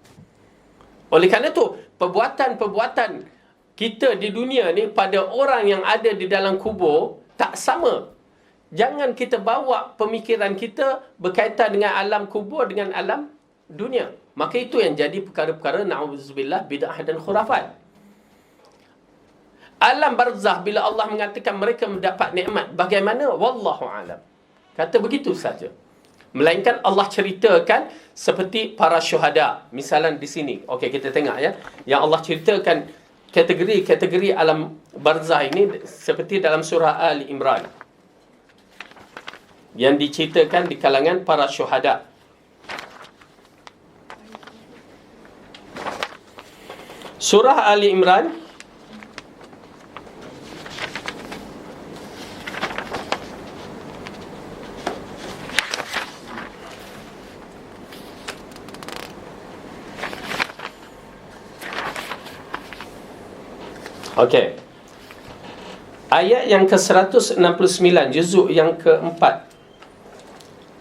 Oleh kerana itu, perbuatan-perbuatan kita di dunia ni pada orang yang ada di dalam kubur tak sama. Jangan kita bawa pemikiran kita berkaitan dengan alam kubur dengan alam dunia. Maka itu yang jadi perkara-perkara na'udzubillah bid'ah dan khurafat. Alam barzah, bila Allah mengatakan mereka mendapat nikmat, bagaimana? Wallahu alam. Kata begitu saja. Melainkan Allah ceritakan seperti para syuhada. Misalan di sini. Okey, kita tengok ya. Yang Allah ceritakan kategori-kategori alam barzah ini seperti dalam surah Ali Imran. Yang diceritakan di kalangan para syuhada. Surah Ali Imran Okey. Ayat yang ke-169, juzuk yang ke-4,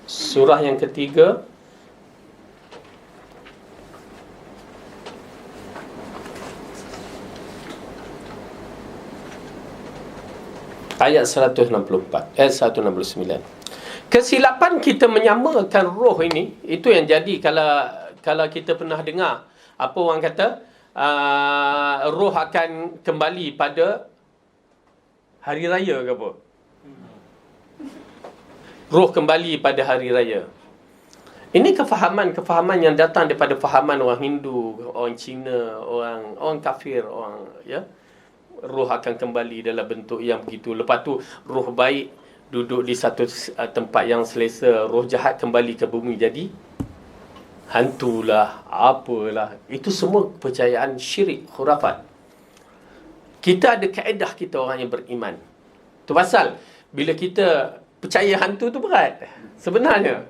surah yang ketiga, ayat 169. Kesilapan kita menyamakan roh ini, itu yang jadi kalau kita pernah dengar apa orang kata, roh akan kembali pada hari raya ke apa? Roh kembali pada hari raya. Ini kefahaman yang datang daripada fahaman orang Hindu, orang Cina, orang kafir, orang roh akan kembali dalam bentuk yang begitu. Lepas tu roh baik duduk di satu tempat yang selesa, roh jahat kembali ke bumi jadi hantulah, apalah. Itu semua kepercayaan syirik, khurafat. Kita ada kaedah kita orang yang beriman. Tu pasal bila kita percaya hantu tu berat sebenarnya.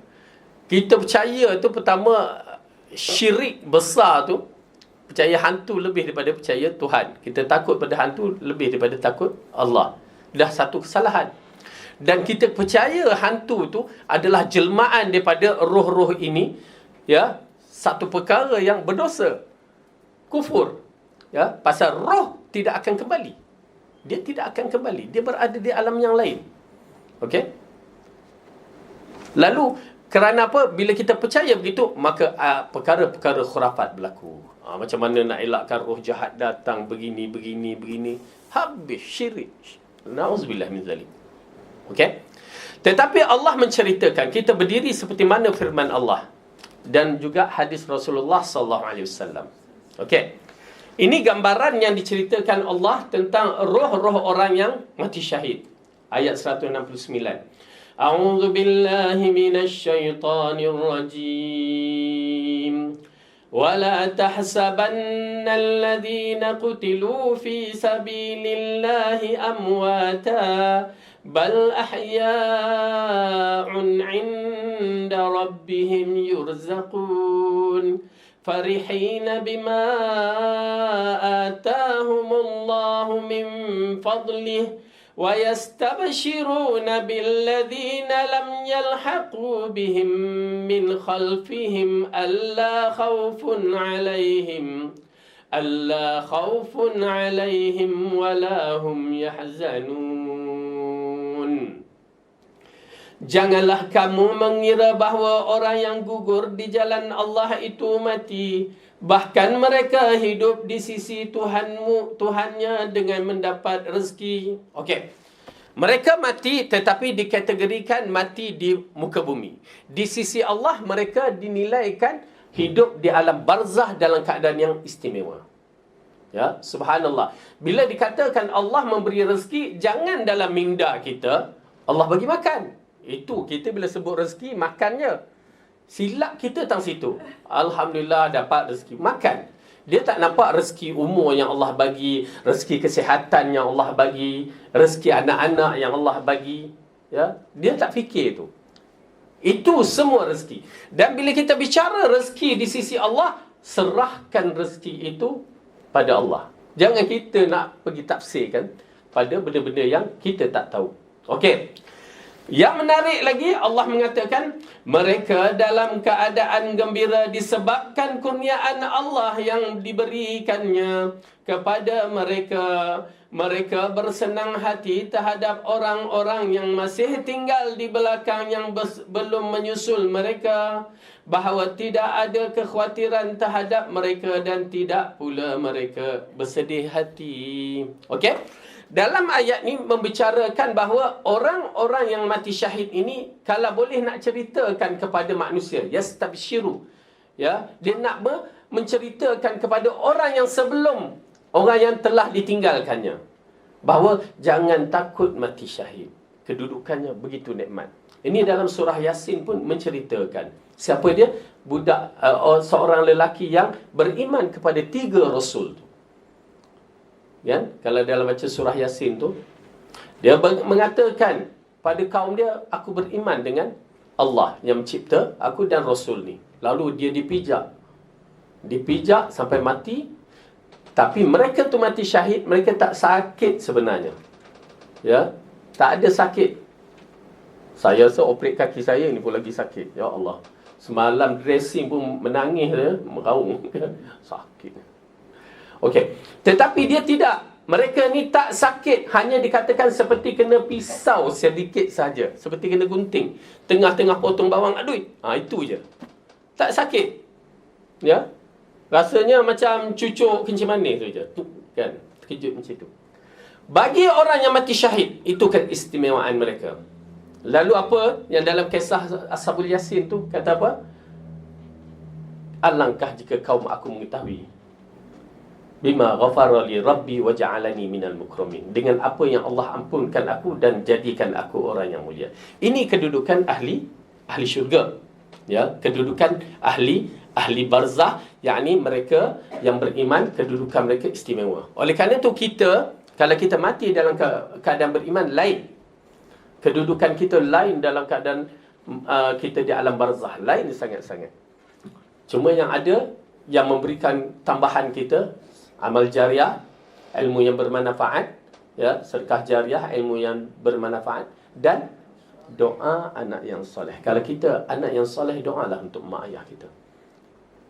Kita percaya tu pertama, syirik besar tu, percaya hantu lebih daripada percaya Tuhan. Kita takut pada hantu lebih daripada takut Allah. Dah satu kesalahan. Dan kita percaya hantu tu adalah jelmaan daripada roh-roh ini, satu perkara yang berdosa, kufur. Pasal roh tidak akan kembali. Dia tidak akan kembali. Dia berada di alam yang lain. Okey? Lalu kerana apa? Bila kita percaya begitu, maka perkara-perkara khurafat berlaku. Macam mana nak elakkan roh jahat datang, begini. Habis syirik. Na'udzubillah min zalik. Okey? Tetapi Allah menceritakan, kita berdiri seperti mana firman Allah dan juga hadis Rasulullah sallallahu alaihi wasallam. Okey. Ini gambaran yang diceritakan Allah tentang roh-roh orang yang mati syahid. Ayat 169. A'udzu billahi minasy syaithanir rajim. ولا تحسبن الذين قتلوا في سبيل الله أمواتا بل أحياء عند ربهم يرزقون فرحين بما آتاهم الله من فضله ويستبشرون بالذين لم يلحقوا بهم من خلفهم ألا خوف عليهم ولا هم يحزنون. Janganlah kamu mengira bahawa orang yang gugur di jalan Allah itu mati. Bahkan mereka hidup di sisi Tuhannya dengan mendapat rezeki. Okey. Mereka mati tetapi dikategorikan mati di muka bumi. Di sisi Allah mereka dinilaikan hidup di alam barzah dalam keadaan yang istimewa. Ya, subhanallah. Bila dikatakan Allah memberi rezeki, jangan dalam minda kita Allah bagi makan. Itu kita bila sebut rezeki, makannya. Silap kita tang situ. Alhamdulillah dapat rezeki makan. Dia tak nampak rezeki umur yang Allah bagi, rezeki kesihatan yang Allah bagi, rezeki anak-anak yang Allah bagi. Dia tak fikir tu. Itu semua rezeki. Dan bila kita bicara rezeki di sisi Allah, serahkan rezeki itu pada Allah. Jangan kita nak pergi tafsirkan pada benda-benda yang kita tak tahu. Okey. Yang menarik lagi, Allah mengatakan mereka dalam keadaan gembira disebabkan kurniaan Allah yang diberikannya kepada mereka. Mereka bersenang hati terhadap orang-orang yang masih tinggal di belakang yang belum menyusul mereka, bahawa tidak ada kekhawatiran terhadap mereka dan tidak pula mereka bersedih hati. Okey? Dalam ayat ni membicarakan bahawa orang-orang yang mati syahid ini, kalau boleh nak ceritakan kepada manusia, yastabshiru, dia nak menceritakan kepada orang yang sebelum, orang yang telah ditinggalkannya, bahawa jangan takut mati syahid, kedudukannya begitu nikmat. Ini dalam surah Yasin pun menceritakan. Siapa dia? Budak, seorang lelaki yang beriman kepada 3 rasul tu. Kalau dalam baca surah Yasin tu, dia mengatakan pada kaum dia, aku beriman dengan Allah yang mencipta aku dan Rasul ni. Lalu dia dipijak sampai mati. Tapi mereka tu mati syahid, mereka tak sakit sebenarnya. Ya, tak ada sakit. Saya operate kaki saya ni pun lagi sakit. Ya Allah. Semalam dressing pun menangis dia, meraung. Sakit. Okey. Tetapi dia tidak. Mereka ni tak sakit, hanya dikatakan seperti kena pisau sedikit saja, seperti kena gunting. Tengah-tengah potong bawang, aduh. Itu je. Tak sakit. Ya. Rasanya macam cucuk kencing manis tu je. Kan? Terkejut macam tu. Bagi orang yang mati syahid, itu keistimewaan mereka. Lalu apa yang dalam kisah Ashabul Yasin tu kata apa? Alangkah jika kaum aku mengetahui bima ghafara li rabbi wa ja'alani minal mukramin. Dengan apa yang Allah ampunkan aku dan jadikan aku orang yang mulia. Ini kedudukan ahli syurga. Ya, kedudukan ahli barzah, yakni mereka yang beriman, kedudukan mereka istimewa. Oleh kerana itu kita, kalau kita mati dalam keadaan beriman, lain. Kedudukan kita lain dalam keadaan kita di alam barzah, lain sangat-sangat. Cuma yang ada, yang memberikan tambahan kita, amal jariah, ilmu yang bermanfaat, ya, sedekah jariah, ilmu yang bermanfaat, dan doa anak yang soleh. Kalau kita anak yang soleh, doalah untuk mak ayah kita.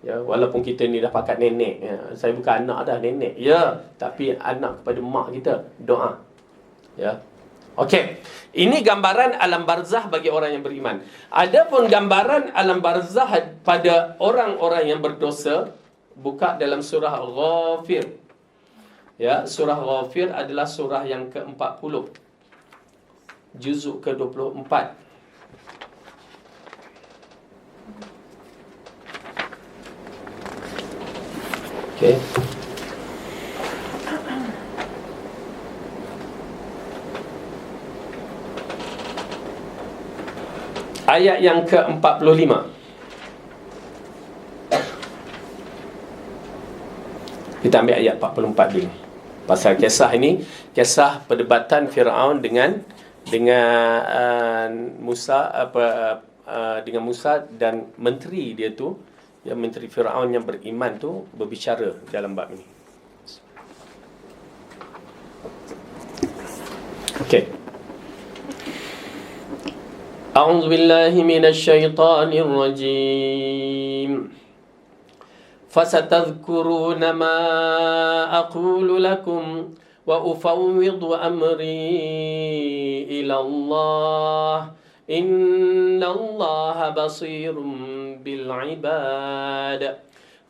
Ya, walaupun kita ni dah pakat nenek, ya, saya bukan anak dah, nenek. Ya, tapi anak kepada mak kita, doa. Ya. Okey. Ini gambaran alam barzah bagi orang yang beriman. Adapun gambaran alam barzah pada orang-orang yang berdosa, buka dalam surah Ghafir. Ya, surah Ghafir adalah surah yang ke-40. Juzuk ke-24. Okey. Ayat yang ke-45. Kita ambil ayat 44 dulu. Pasal kisah ini, kisah perdebatan Firaun dengan Musa, dengan Musa dan menteri dia tu, ya, menteri Firaun yang beriman tu berbicara dalam bab ini. Okey. A'udzu billahi minasy syaithanir rajim. فستذكرون ما أقول لكم وأفوض أمري إلى الله إن الله بصير بالعباد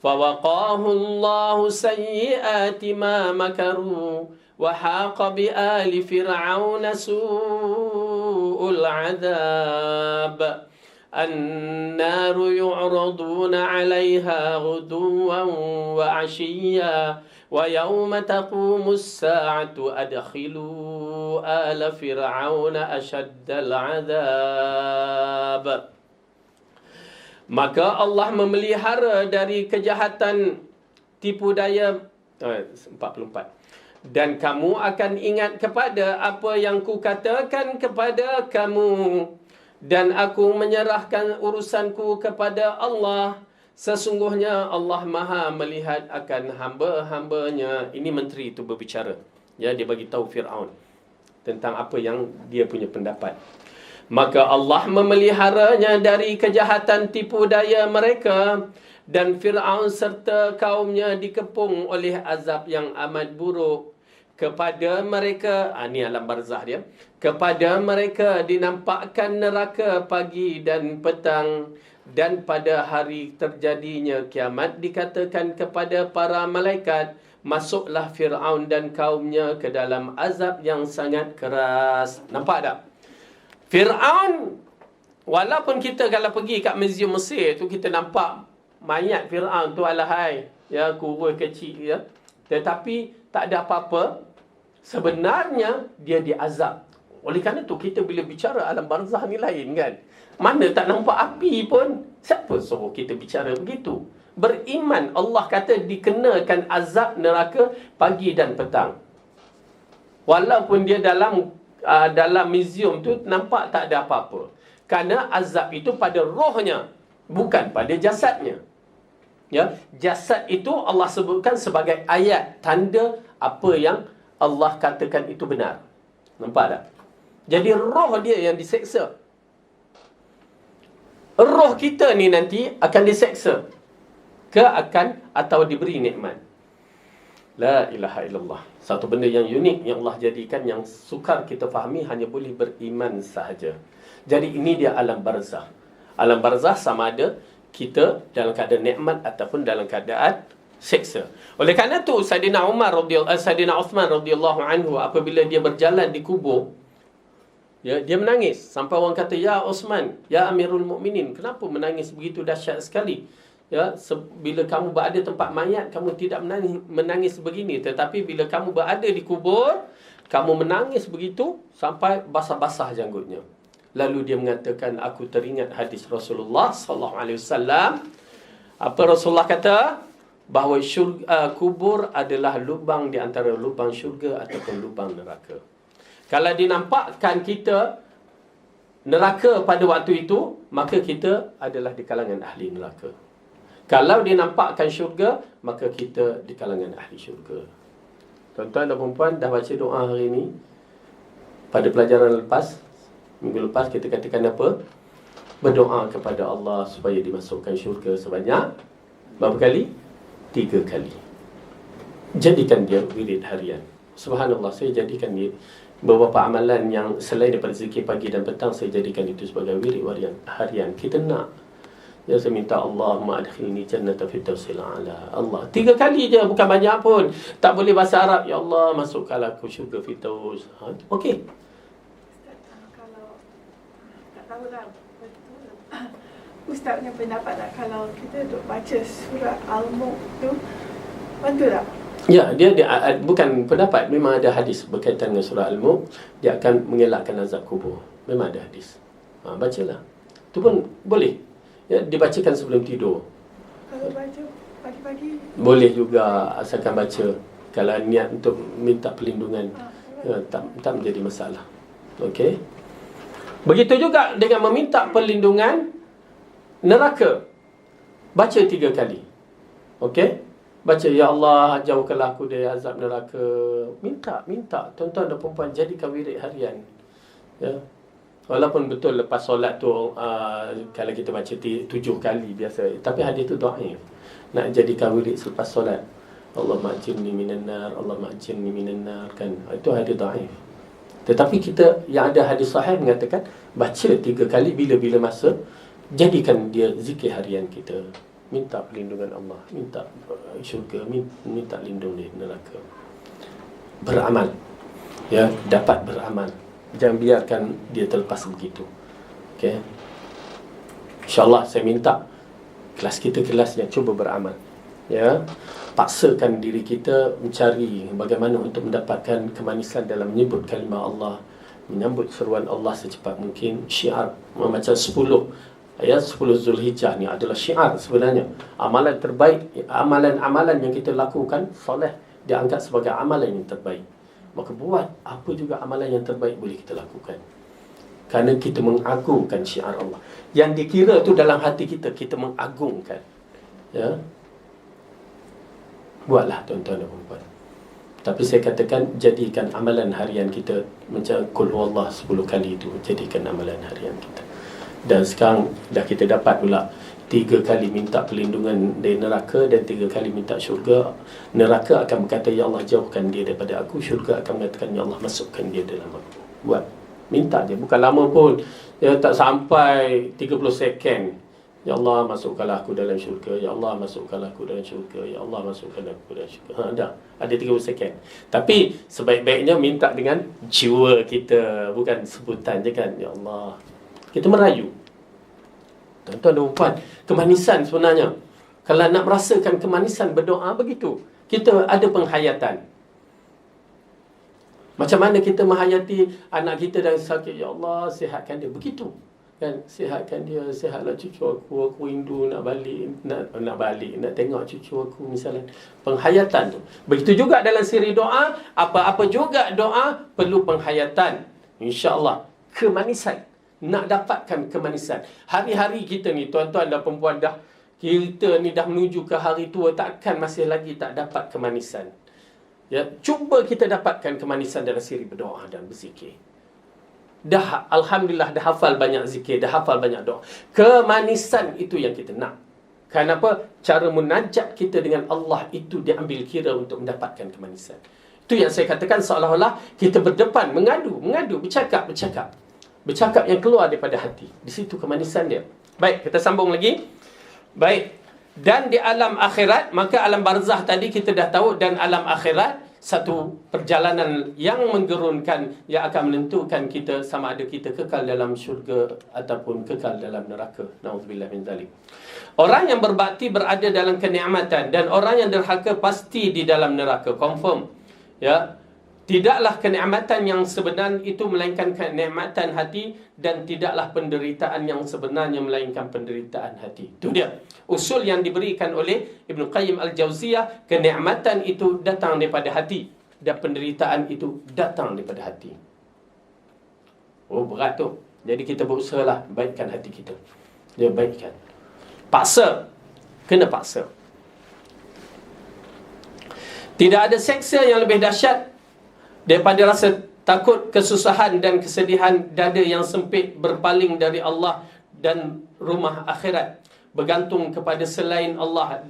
فوقاه الله سيئات ما مكروا وحاق بآل فرعون سوء العذاب النار يعرضون عليها غدوا وعشيا ويوم تقوم الساعة أدخلوا آل فرعون أشد العذاب. Maka Allah memelihara dari kejahatan tipu daya 44. Dan kamu akan ingat kepada apa yang kukatakan kepada kamu, dan aku menyerahkan urusanku kepada Allah. Sesungguhnya Allah Maha melihat akan hamba-hambanya. Ini menteri itu berbicara. Ya, dia bagi tahu Firaun tentang apa yang dia punya pendapat. Maka Allah memeliharanya dari kejahatan tipu daya mereka, dan Firaun serta kaumnya dikepung oleh azab yang amat buruk. Kepada mereka, ini alam barzah dia. Kepada mereka dinampakkan neraka pagi dan petang, dan pada hari terjadinya kiamat dikatakan kepada para malaikat, masuklah Firaun dan kaumnya ke dalam azab yang sangat keras. Nampak tak? Firaun, walaupun kita kalau pergi kat Museum Mesir tu, kita nampak mayat Firaun tu, alahai, ya, kurus kecil, ya. Tetapi tak ada apa-apa. Sebenarnya dia diazab. Oleh kerana tu kita bila bicara alam barzah ni lain, kan? Mana tak nampak api pun, siapa suruh kita bicara begitu? Beriman, Allah kata dikenakan azab neraka pagi dan petang. Walaupun dia dalam museum tu nampak tak ada apa-apa. Kerana azab itu pada rohnya, bukan pada jasadnya. Ya, jasad itu Allah sebutkan sebagai ayat tanda apa yang Allah katakan itu benar. Nampak tak? Jadi roh dia yang diseksa. Roh kita ni nanti akan diseksa ke akan atau diberi nikmat. La ilaha illallah. Satu benda yang unik yang Allah jadikan, yang sukar kita fahami, hanya boleh beriman sahaja. Jadi ini dia alam barzah. Alam barzah sama ada kita dalam keadaan nikmat ataupun dalam keadaan seksa. Oleh kerana tu Saidina Uthman radhiyallahu anhu, apabila dia berjalan di kubur, ya, dia menangis sampai orang kata, "Ya Uthman, ya Amirul Mukminin, kenapa menangis begitu dahsyat sekali? Ya, bila kamu berada tempat mayat, kamu tidak menangis begini, tetapi bila kamu berada di kubur, kamu menangis begitu sampai basah-basah janggutnya." Lalu dia mengatakan, "Aku teringat hadis Rasulullah sallallahu alaihi wasallam." Apa Rasulullah kata? Bahawa kubur adalah lubang di antara lubang syurga ataupun lubang neraka. Kalau dinampakkan kita neraka pada waktu itu, maka kita adalah di kalangan ahli neraka. Kalau dinampakkan syurga, maka kita di kalangan ahli syurga. Tuan-tuan dan puan-puan, dah baca doa hari ini? Pada pelajaran lepas, minggu lepas, kita katakan apa? Berdoa kepada Allah supaya dimasukkan syurga sebanyak berapa kali? 3 kali. Jadikan dia wirid harian. Subhanallah, saya jadikan dia beberapa amalan yang selain daripada zikir pagi dan petang, saya jadikan itu sebagai wirid harian. Kita nak, ya, saya minta Allahumma adkhilni jannata firdausil a'la. Allah 3 kali je, bukan banyak pun. Tak boleh bahasa Arab, ya Allah masukkanlah aku syurga firdaus. Okey. Tahulah betul. Ustaz punya pendapat tak kalau kita duk baca surah Al-Mulk tu, betul tak? Ya, dia bukan pendapat, memang ada hadis berkaitan dengan surah Al-Mulk. Dia akan mengelakkan azab kubur. Memang ada hadis. Bacalah. Itu pun boleh. Ya, dibacakan sebelum tidur. Kalau baca pagi-pagi boleh juga, asalkan baca. Kalau niat untuk minta perlindungan, ya, tak menjadi masalah. Okey. Begitu juga dengan meminta perlindungan neraka. Baca 3 kali. Okey? Baca, ya Allah, jauhkanlah aku dari azab neraka. Minta. Tuan-tuan dan puan-puan, jadikan wirid harian. Ya. Walaupun betul lepas solat tu, kalau kita baca 7 kali biasa. Tapi hadis tu dhaif. Nak jadikan wirid selepas solat. Allahumma ajirni minan nar, Allahumma ajirni minan nar, kan. Itu hadis dhaif. Tetapi kita yang ada hadis sahih mengatakan baca 3 kali bila-bila masa, jadikan dia zikir harian kita. Minta perlindungan Allah, minta syurga, minta lindung dari neraka. Beramal. Ya, dapat beramal. Jangan biarkan dia terlepas begitu. Okey. InsyaAllah saya minta kelas kita kelas yang cuba beramal. Ya, paksakan diri kita mencari bagaimana untuk mendapatkan kemanisan dalam menyebut kalimah Allah, menyambut seruan Allah secepat mungkin. Syiar membaca 10 Zulhijjah ni adalah syiar sebenarnya. Amalan terbaik, amalan-amalan yang kita lakukan soleh dianggap sebagai amalan yang terbaik. Maka buat apa juga amalan yang terbaik boleh kita lakukan, kerana kita mengagungkan syiar Allah. Yang dikira tu dalam hati kita, kita mengagungkan. Ya, buatlah tuan-tuan dan puan-puan. Tapi saya katakan, jadikan amalan harian kita macam Qul huwallah 10 kali itu, jadikan amalan harian kita. Dan sekarang dah kita dapat pula 3 kali minta perlindungan dari neraka dan 3 kali minta syurga. Neraka akan berkata, ya Allah jauhkan dia daripada aku. Syurga akan mengatakan, ya Allah masukkan dia dalam aku. Buat, minta je, bukan lama pun. Ya, tak sampai 30 second. Ya Allah masukkanlah aku dalam syurga. Ya Allah masukkanlah aku dalam syurga. Ya Allah masukkanlah aku dalam syurga. Dah, ada 30 second. Tapi sebaik-baiknya minta dengan jiwa kita, bukan sebutan je kan. Ya Allah, kita merayu. Tuan-tuan dan puan, kemanisan sebenarnya, kalau nak merasakan kemanisan berdoa begitu, kita ada penghayatan. Macam mana kita menghayati anak kita dan sakit, ya Allah sihatkan dia, begitu kan, sihatkan dia, sihatlah cucu aku rindu nak balik, nak tengok cucu aku misalnya. Penghayatan tu. Begitu juga dalam siri doa, apa-apa juga doa perlu penghayatan. Insya-Allah kemanisan, nak dapatkan kemanisan. Hari-hari kita ni tuan-tuan dan perempuan, dah kita ni dah menuju ke hari tua, takkan masih lagi tak dapat kemanisan. Ya, cuba kita dapatkan kemanisan dalam siri berdoa dan berzikir. Dah, alhamdulillah, dah hafal banyak zikir, dah hafal banyak doa. Kemanisan itu yang kita nak. Kenapa? Cara munajat kita dengan Allah itu diambil kira untuk mendapatkan kemanisan. Itu yang saya katakan, seolah-olah kita berdepan, mengadu, bercakap yang keluar daripada hati. Di situ kemanisan dia. Baik, kita sambung lagi. Baik. Dan di alam akhirat, maka alam barzah tadi kita dah tahu, dan alam akhirat satu perjalanan yang menggerunkan, yang akan menentukan kita sama ada kita kekal dalam syurga ataupun kekal dalam neraka. Nauzubillah min zalik. Orang yang berbakti berada dalam kenikmatan, dan orang yang derhaka pasti di dalam neraka. Confirm. Ya. Tidaklah kenikmatan yang sebenar itu melainkan kenikmatan hati, dan tidaklah penderitaan yang sebenarnya melainkan penderitaan hati. Itu dia usul yang diberikan oleh Ibn Qayyim Al-Jauziyah. Kenikmatan itu datang daripada hati, dan penderitaan itu datang daripada hati. Oh, berat tu. Jadi kita berusahalah baikkan hati kita. Dia baikkan. Paksa. Kena paksa. Tidak ada seksa yang lebih dahsyat daripada rasa takut, kesusahan dan kesedihan dada yang sempit berpaling dari Allah dan rumah akhirat, bergantung kepada selain Allah,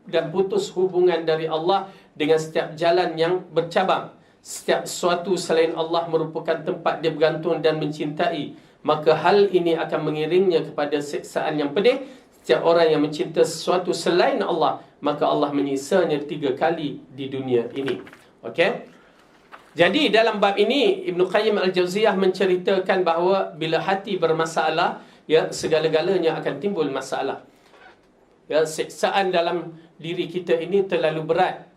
dan putus hubungan dari Allah dengan setiap jalan yang bercabang. Setiap sesuatu selain Allah merupakan tempat dia bergantung dan mencintai, maka hal ini akan mengiringnya kepada siksaan yang pedih. Setiap orang yang mencinta sesuatu selain Allah, maka Allah menyisanya 3 kali di dunia ini. Okey? Jadi dalam bab ini Ibn Qayyim Al-Jauziyah menceritakan bahawa bila hati bermasalah, ya, segala-galanya akan timbul masalah. Ya, siksaan dalam diri kita ini terlalu berat.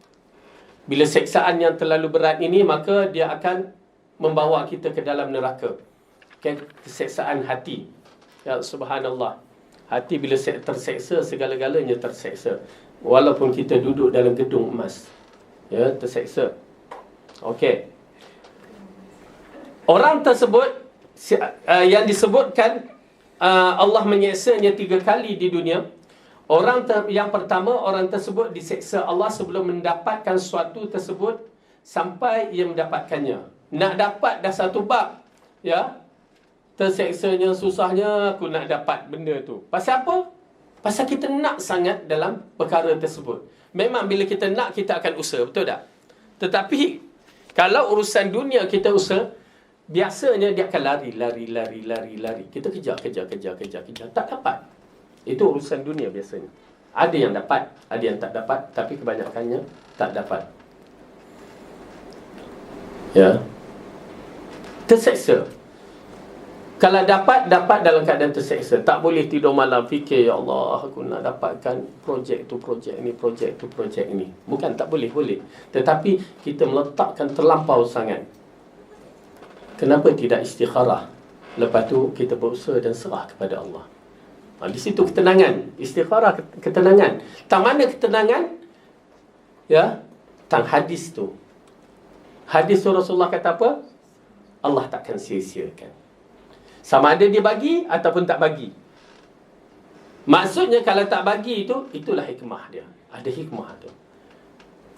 Bila siksaan yang terlalu berat ini, maka dia akan membawa kita ke dalam neraka. Okay? Siksaan hati. Ya, subhanallah. Hati bila terseksa, segala-galanya terseksa. Walaupun kita duduk dalam gedung emas, ya, terseksa. Okey. Orang tersebut yang disebutkan Allah menyeksanya 3 kali di dunia. Yang pertama, orang tersebut diseksa Allah sebelum mendapatkan sesuatu tersebut sampai ia mendapatkannya. Nak dapat dah satu bab, ya, terseksanya, susahnya aku nak dapat benda tu. Pasal apa? Pasal kita nak sangat dalam perkara tersebut. Memang bila kita nak, kita akan usaha, betul tak? Tetapi kalau urusan dunia kita usaha, biasanya dia akan lari. Kita kejar. Tak dapat. Itu urusan dunia biasanya. Ada yang dapat, ada yang tak dapat, tapi kebanyakannya tak dapat. Ya. Terseksa. Kalau dapat dalam keadaan terseksa. Tak boleh tidur malam fikir, ya Allah, aku nak dapatkan projek tu, projek ni. Bukan tak boleh, boleh. Tetapi kita meletakkan terlampau sangat. Kenapa tidak istikharah? Lepas tu kita berusaha dan serah kepada Allah. Di situ ketenangan. Istikharah, ketenangan. Tak mana ketenangan? Ya, tang hadis tu. Hadis tu Rasulullah kata apa? Allah takkan sia-siakan. Sama ada dia bagi ataupun tak bagi. Maksudnya kalau tak bagi itu, itulah hikmah dia. Ada hikmah tu.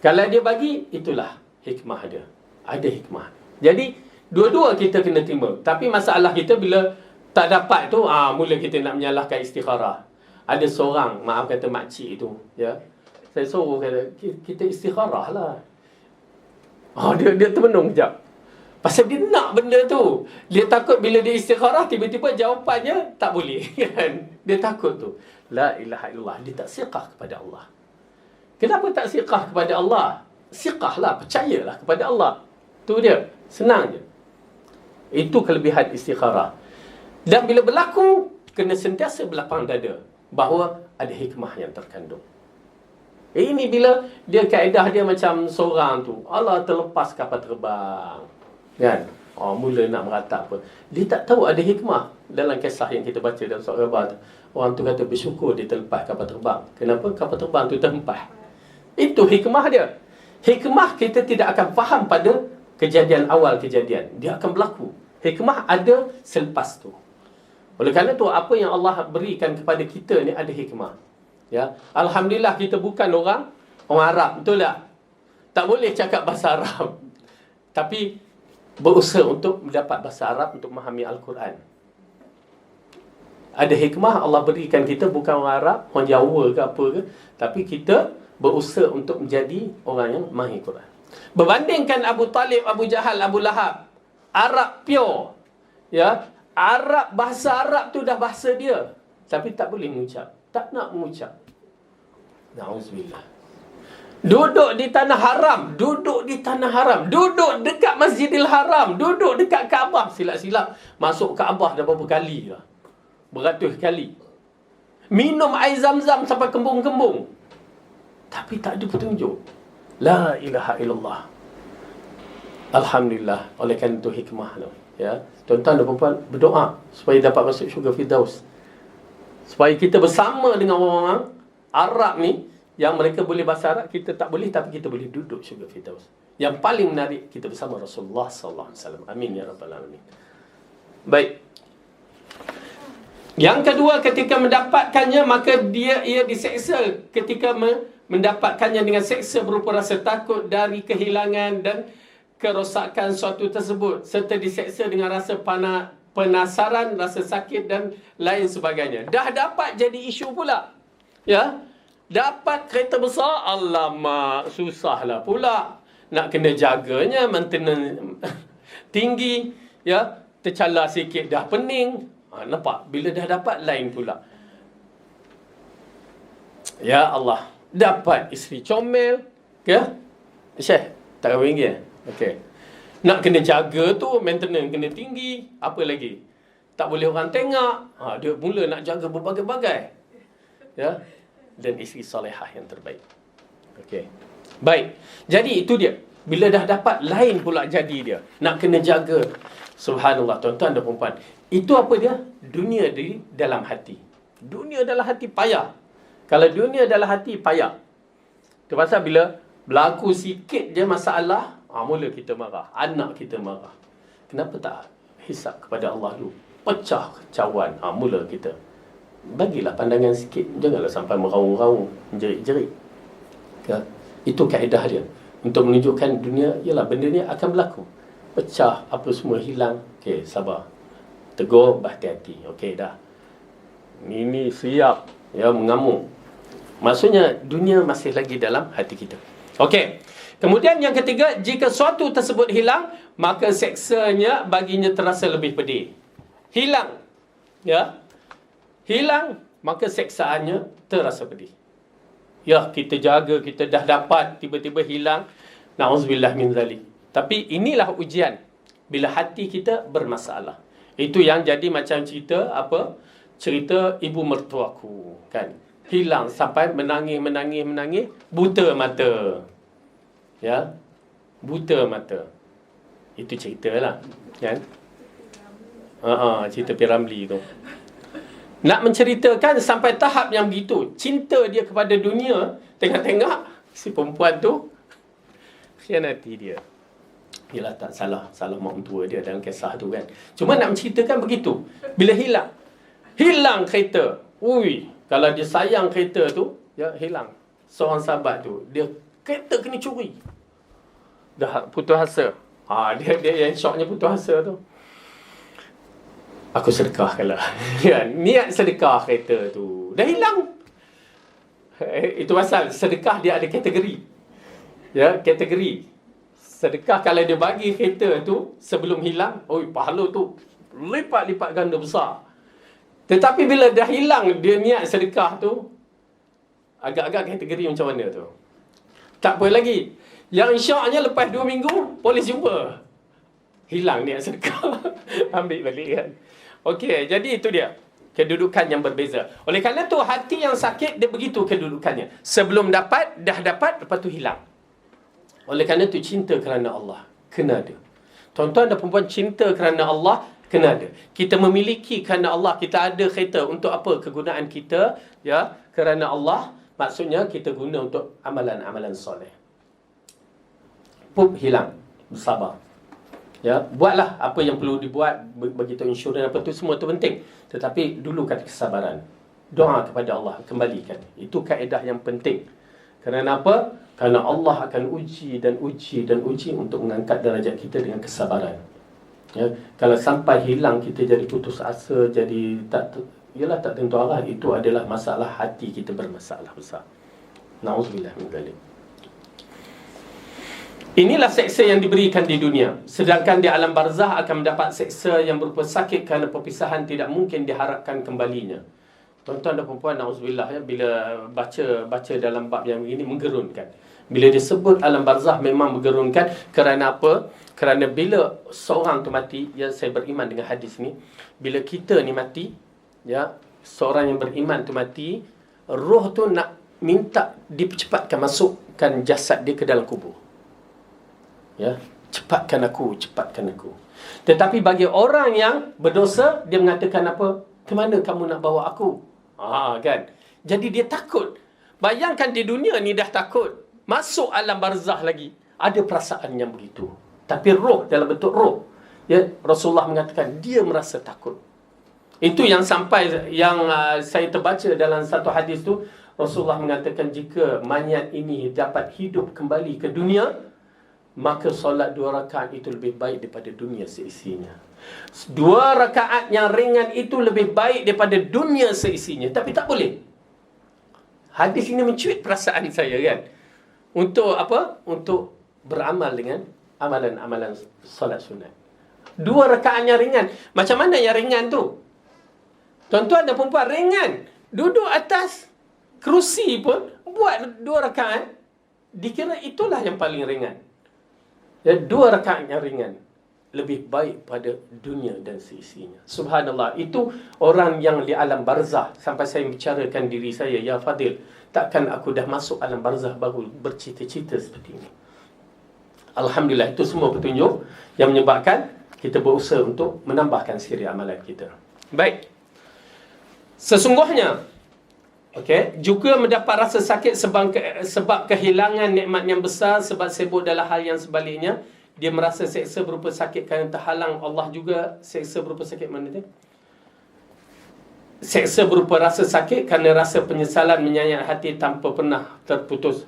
Kalau dia bagi, itulah hikmah dia. Ada hikmah. Jadi dua-dua kita kena terima. Tapi masalah kita bila tak dapat tu, mula kita nak menyalahkan istikharah. Ada seorang, maaf kata makcik itu, ya, saya suruh kata, kita istikharah lah. Dia termenung sekejap. Pasal dia nak benda tu. Dia takut bila dia istikharah, tiba-tiba jawapannya tak boleh. Kan? Dia takut tu. La ilaha illallah. Dia tak siqah kepada Allah. Kenapa tak siqah kepada Allah? Siqahlah, percayalah kepada Allah. Tu dia. Senang je. Itu kelebihan istikharah. Dan bila berlaku, kena sentiasa berlapang dada bahawa ada hikmah yang terkandung. Ini bila dia kaedah dia macam seorang tu, Allah terlepas kapal terbang. Kan? Mula nak meratap apa. Dia tak tahu ada hikmah. Dalam kisah yang kita baca dalam surah Al-Baqarah, orang tu kata bersyukur dia terlepas kapal terbang. Kenapa kapal terbang tu terhempas? Itu hikmah dia. Hikmah kita tidak akan faham pada kejadian awal kejadian. Dia akan berlaku. Hikmah ada selepas tu. Oleh kerana tu, apa yang Allah berikan kepada kita ni ada hikmah. Ya, alhamdulillah kita bukan orang Arab, betul tak? Tak boleh cakap bahasa Arab. Tapi berusaha untuk mendapat bahasa Arab untuk memahami Al-Quran. Ada hikmah Allah berikan kita bukan orang Arab, orang Jawa ke apa ke, tapi kita berusaha untuk menjadi orang yang memahami Quran. Berbandingkan Abu Talib, Abu Jahal, Abu Lahab, Arab pure. Ya, Arab, bahasa Arab tu dah bahasa dia, tapi tak boleh mengucap, tak nak mengucap. Na'udzubillah. Duduk di tanah haram, duduk di tanah haram, duduk dekat Masjidil Haram, duduk dekat Kaabah. Silap-silap masuk Kaabah dah berapa kali dah, beratus kali. Minum air Zam-Zam sampai kembung-kembung, tapi tak ada petunjuk. La ilaha illallah. Alhamdulillah. Oleh kerana itu hikmah tu, ya. Tuan-tuan dan puan-puan, berdoa supaya dapat masuk syurga Firdaus, supaya kita bersama dengan orang-orang Arab ni, yang mereka boleh bahasa Arab, kita tak boleh, tapi kita boleh duduk syurga Firdaus. Yang paling menarik, kita bersama Rasulullah sallallahu alaihi wasallam. Amin ya rabbal alamin. Baik. Yang kedua, ketika mendapatkannya, maka ia diseksa ketika mendapatkannya dengan seksa berupa rasa takut dari kehilangan dan kerosakan suatu tersebut, serta diseksa dengan rasa penasaran, rasa sakit dan lain sebagainya. Dah dapat jadi isu pula. Ya, dapat kereta besar, alamak, susahlah pula. Nak kena jaganya, maintenance tinggi, ya, tercala sikit dah pening. Nampak? Bila dah dapat, lain pula. Ya Allah, dapat isteri comel, ya? Syekh, tak kahwin lagi? Okey. Nak kena jaga tu, maintenance kena tinggi, apa lagi? Tak boleh orang tengok. Dia mula nak jaga berbagai-bagai. Ya? Dan isteri solehah yang terbaik. Okey. Baik. Jadi itu dia. Bila dah dapat, lain pula jadi dia. Nak kena jaga. Subhanallah, tuan-tuan dan puan-puan. Itu apa dia? Dunia di dalam hati. Dunia dalam hati payah. Kalau dunia dalam hati payah. Itu pasal bila berlaku sikit je masalah, mula kita marah. Anak kita marah. Kenapa tak hisap kepada Allah dulu? Pecah kecauan. Mula kita. Bagilah pandangan sikit. Janganlah sampai meraung-raung, jerit-jerit. Ya? Itu kaedah dia. Untuk menunjukkan dunia, ialah benda ni akan berlaku. Pecah, apa semua hilang. Okey, sabar. Tegur, berhati-hati. Okey, dah. Ini siap. Ya, mengamuk. Maksudnya, dunia masih lagi dalam hati kita. Okey. Kemudian yang ketiga, jika suatu tersebut hilang, maka seksanya baginya terasa lebih pedih. Hilang. Ya. Hilang, maka seksaannya terasa pedih. Ya, kita jaga, kita dah dapat, tiba-tiba hilang. Na'udzubillah min zalik. Tapi inilah ujian bila hati kita bermasalah. Itu yang jadi macam cerita apa? Cerita ibu mertuaku, kan? Hilang sampai menangis, buta mata. Ya. Buta mata. Itu ceritalah, kan? Cerita P. Ramlee tu. Nak menceritakan sampai tahap yang begitu, cinta dia kepada dunia, tengok-tengok si perempuan tu khianati dia. Yalah, tak salah mak mentua dia dalam kisah tu, kan. Cuma nak menceritakan begitu. Bila hilang kereta. Ui, kalau dia sayang kereta tu, ya, hilang. Seorang sahabat tu, dia kereta kena curi. Dah putus asa. Dia yang syoknya putus asa tu. Aku sedekahkanlah. Ya, niat sedekah kereta tu dah hilang. Itu pasal sedekah dia ada kategori. Ya, kategori. Sedekah kalau dia bagi kereta tu sebelum hilang, pahala tu lipat-lipat ganda besar. Tetapi bila dah hilang dia niat sedekah tu, agak-agak kategori macam mana tu? Tak apa lagi. Yang syoknya lepas 2 minggu polis jumpa. Hilang niat sedekah. Ambil balik, kan. Okey, jadi itu dia. Kedudukan yang berbeza. Oleh kerana tu hati yang sakit dia begitu kedudukannya. Sebelum dapat, dah dapat, lepas tu hilang. Oleh kerana tu cinta kerana Allah kena ada. Tuan-tuan dan perempuan, cinta kerana Allah kena ada. Kita memiliki kerana Allah, kita ada kereta untuk apa? Kegunaan kita, ya, kerana Allah. Maksudnya kita guna untuk amalan-amalan soleh. Pup, hilang. Bersabar. Ya, buatlah apa yang perlu dibuat, begitu insurans apa tu semua tu penting. Tetapi dulu kata kesabaran. Doa kepada Allah, kembalikan. Itu kaedah yang penting. Kerana apa? Kerana Allah akan uji dan uji dan uji untuk mengangkat darjat kita dengan kesabaran. Ya, kalau sampai hilang kita jadi putus asa, jadi tak tentu arah, itu adalah masalah hati kita bermasalah besar. Nauzubillah min dzalik. Inilah seksa yang diberikan di dunia. Sedangkan di alam barzah akan mendapat seksa yang berupa sakit kerana perpisahan tidak mungkin diharapkan kembalinya. Tuan-tuan dan puan-puan, nauzubillah, ya, bila baca dalam bab yang ini menggerunkan. Bila disebut alam barzah memang menggerunkan. Kerana apa? Kerana bila seorang tu mati, ya, saya beriman dengan hadis ni, bila kita ni mati, ya, seorang yang beriman tu mati, roh tu nak minta dipercepatkan masukkan jasad dia ke dalam kubur. Ya, cepatkan aku. Tetapi bagi orang yang berdosa, dia mengatakan apa? Ke mana kamu nak bawa aku? Kan? Jadi dia takut. Bayangkan di dunia ni dah takut, masuk alam barzah lagi, ada perasaan yang begitu. Tapi roh, dalam bentuk roh, ya, Rasulullah mengatakan dia merasa takut. Itu yang sampai yang saya terbaca dalam satu hadis tu, Rasulullah mengatakan jika mayat ini dapat hidup kembali ke dunia, maka solat 2 rakaat itu lebih baik daripada dunia seisinya. 2 rakaat yang ringan itu lebih baik daripada dunia seisinya. Tapi tak boleh. Hadis ini mencuit perasaan saya, kan, untuk apa? Untuk beramal dengan amalan-amalan solat sunat. 2 rakaat yang ringan. Macam mana yang ringan tu? Tuan-tuan dan perempuan, ringan. Duduk atas kerusi pun buat 2 rakaat, dikira itulah yang paling ringan. Ya, 2 rakaat yang ringan lebih baik pada dunia dan seisinya. Subhanallah. Itu orang yang di alam barzah. Sampai saya bicarakan diri saya, ya Fadil, takkan aku dah masuk alam barzah baru bercita-cita seperti ini. Alhamdulillah, itu semua petunjuk yang menyebabkan kita berusaha untuk menambahkan siri amalan kita. Baik. Sesungguhnya, juga mendapat rasa sakit sebab kehilangan nikmat yang besar, sebab sibuk dalam hal yang sebaliknya. Dia merasa seksa berupa sakit kerana terhalang. Allah juga seksa berupa sakit mana dia? Seksa berupa rasa sakit kerana rasa penyesalan menyayat hati tanpa pernah terputus.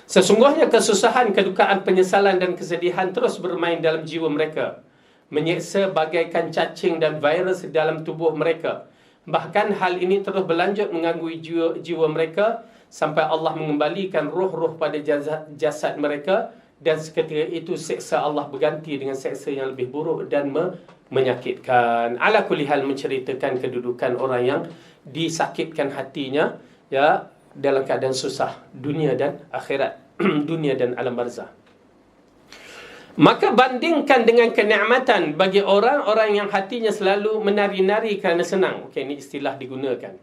Sesungguhnya kesusahan, kedukaan, penyesalan dan kesedihan terus bermain dalam jiwa mereka, menyeksa bagaikan cacing dan virus dalam tubuh mereka. Bahkan hal ini terus berlanjut mengganggu jiwa mereka sampai Allah mengembalikan roh-roh pada jasad mereka, dan seketika itu seksa Allah berganti dengan seksa yang lebih buruk dan menyakitkan. Ala kulli hal, menceritakan kedudukan orang yang disakitkan hatinya, ya, dalam keadaan susah dunia dan akhirat, dunia dan alam barzah. Maka bandingkan dengan kenikmatan bagi orang-orang yang hatinya selalu menari-nari kerana senang. Ini istilah digunakan.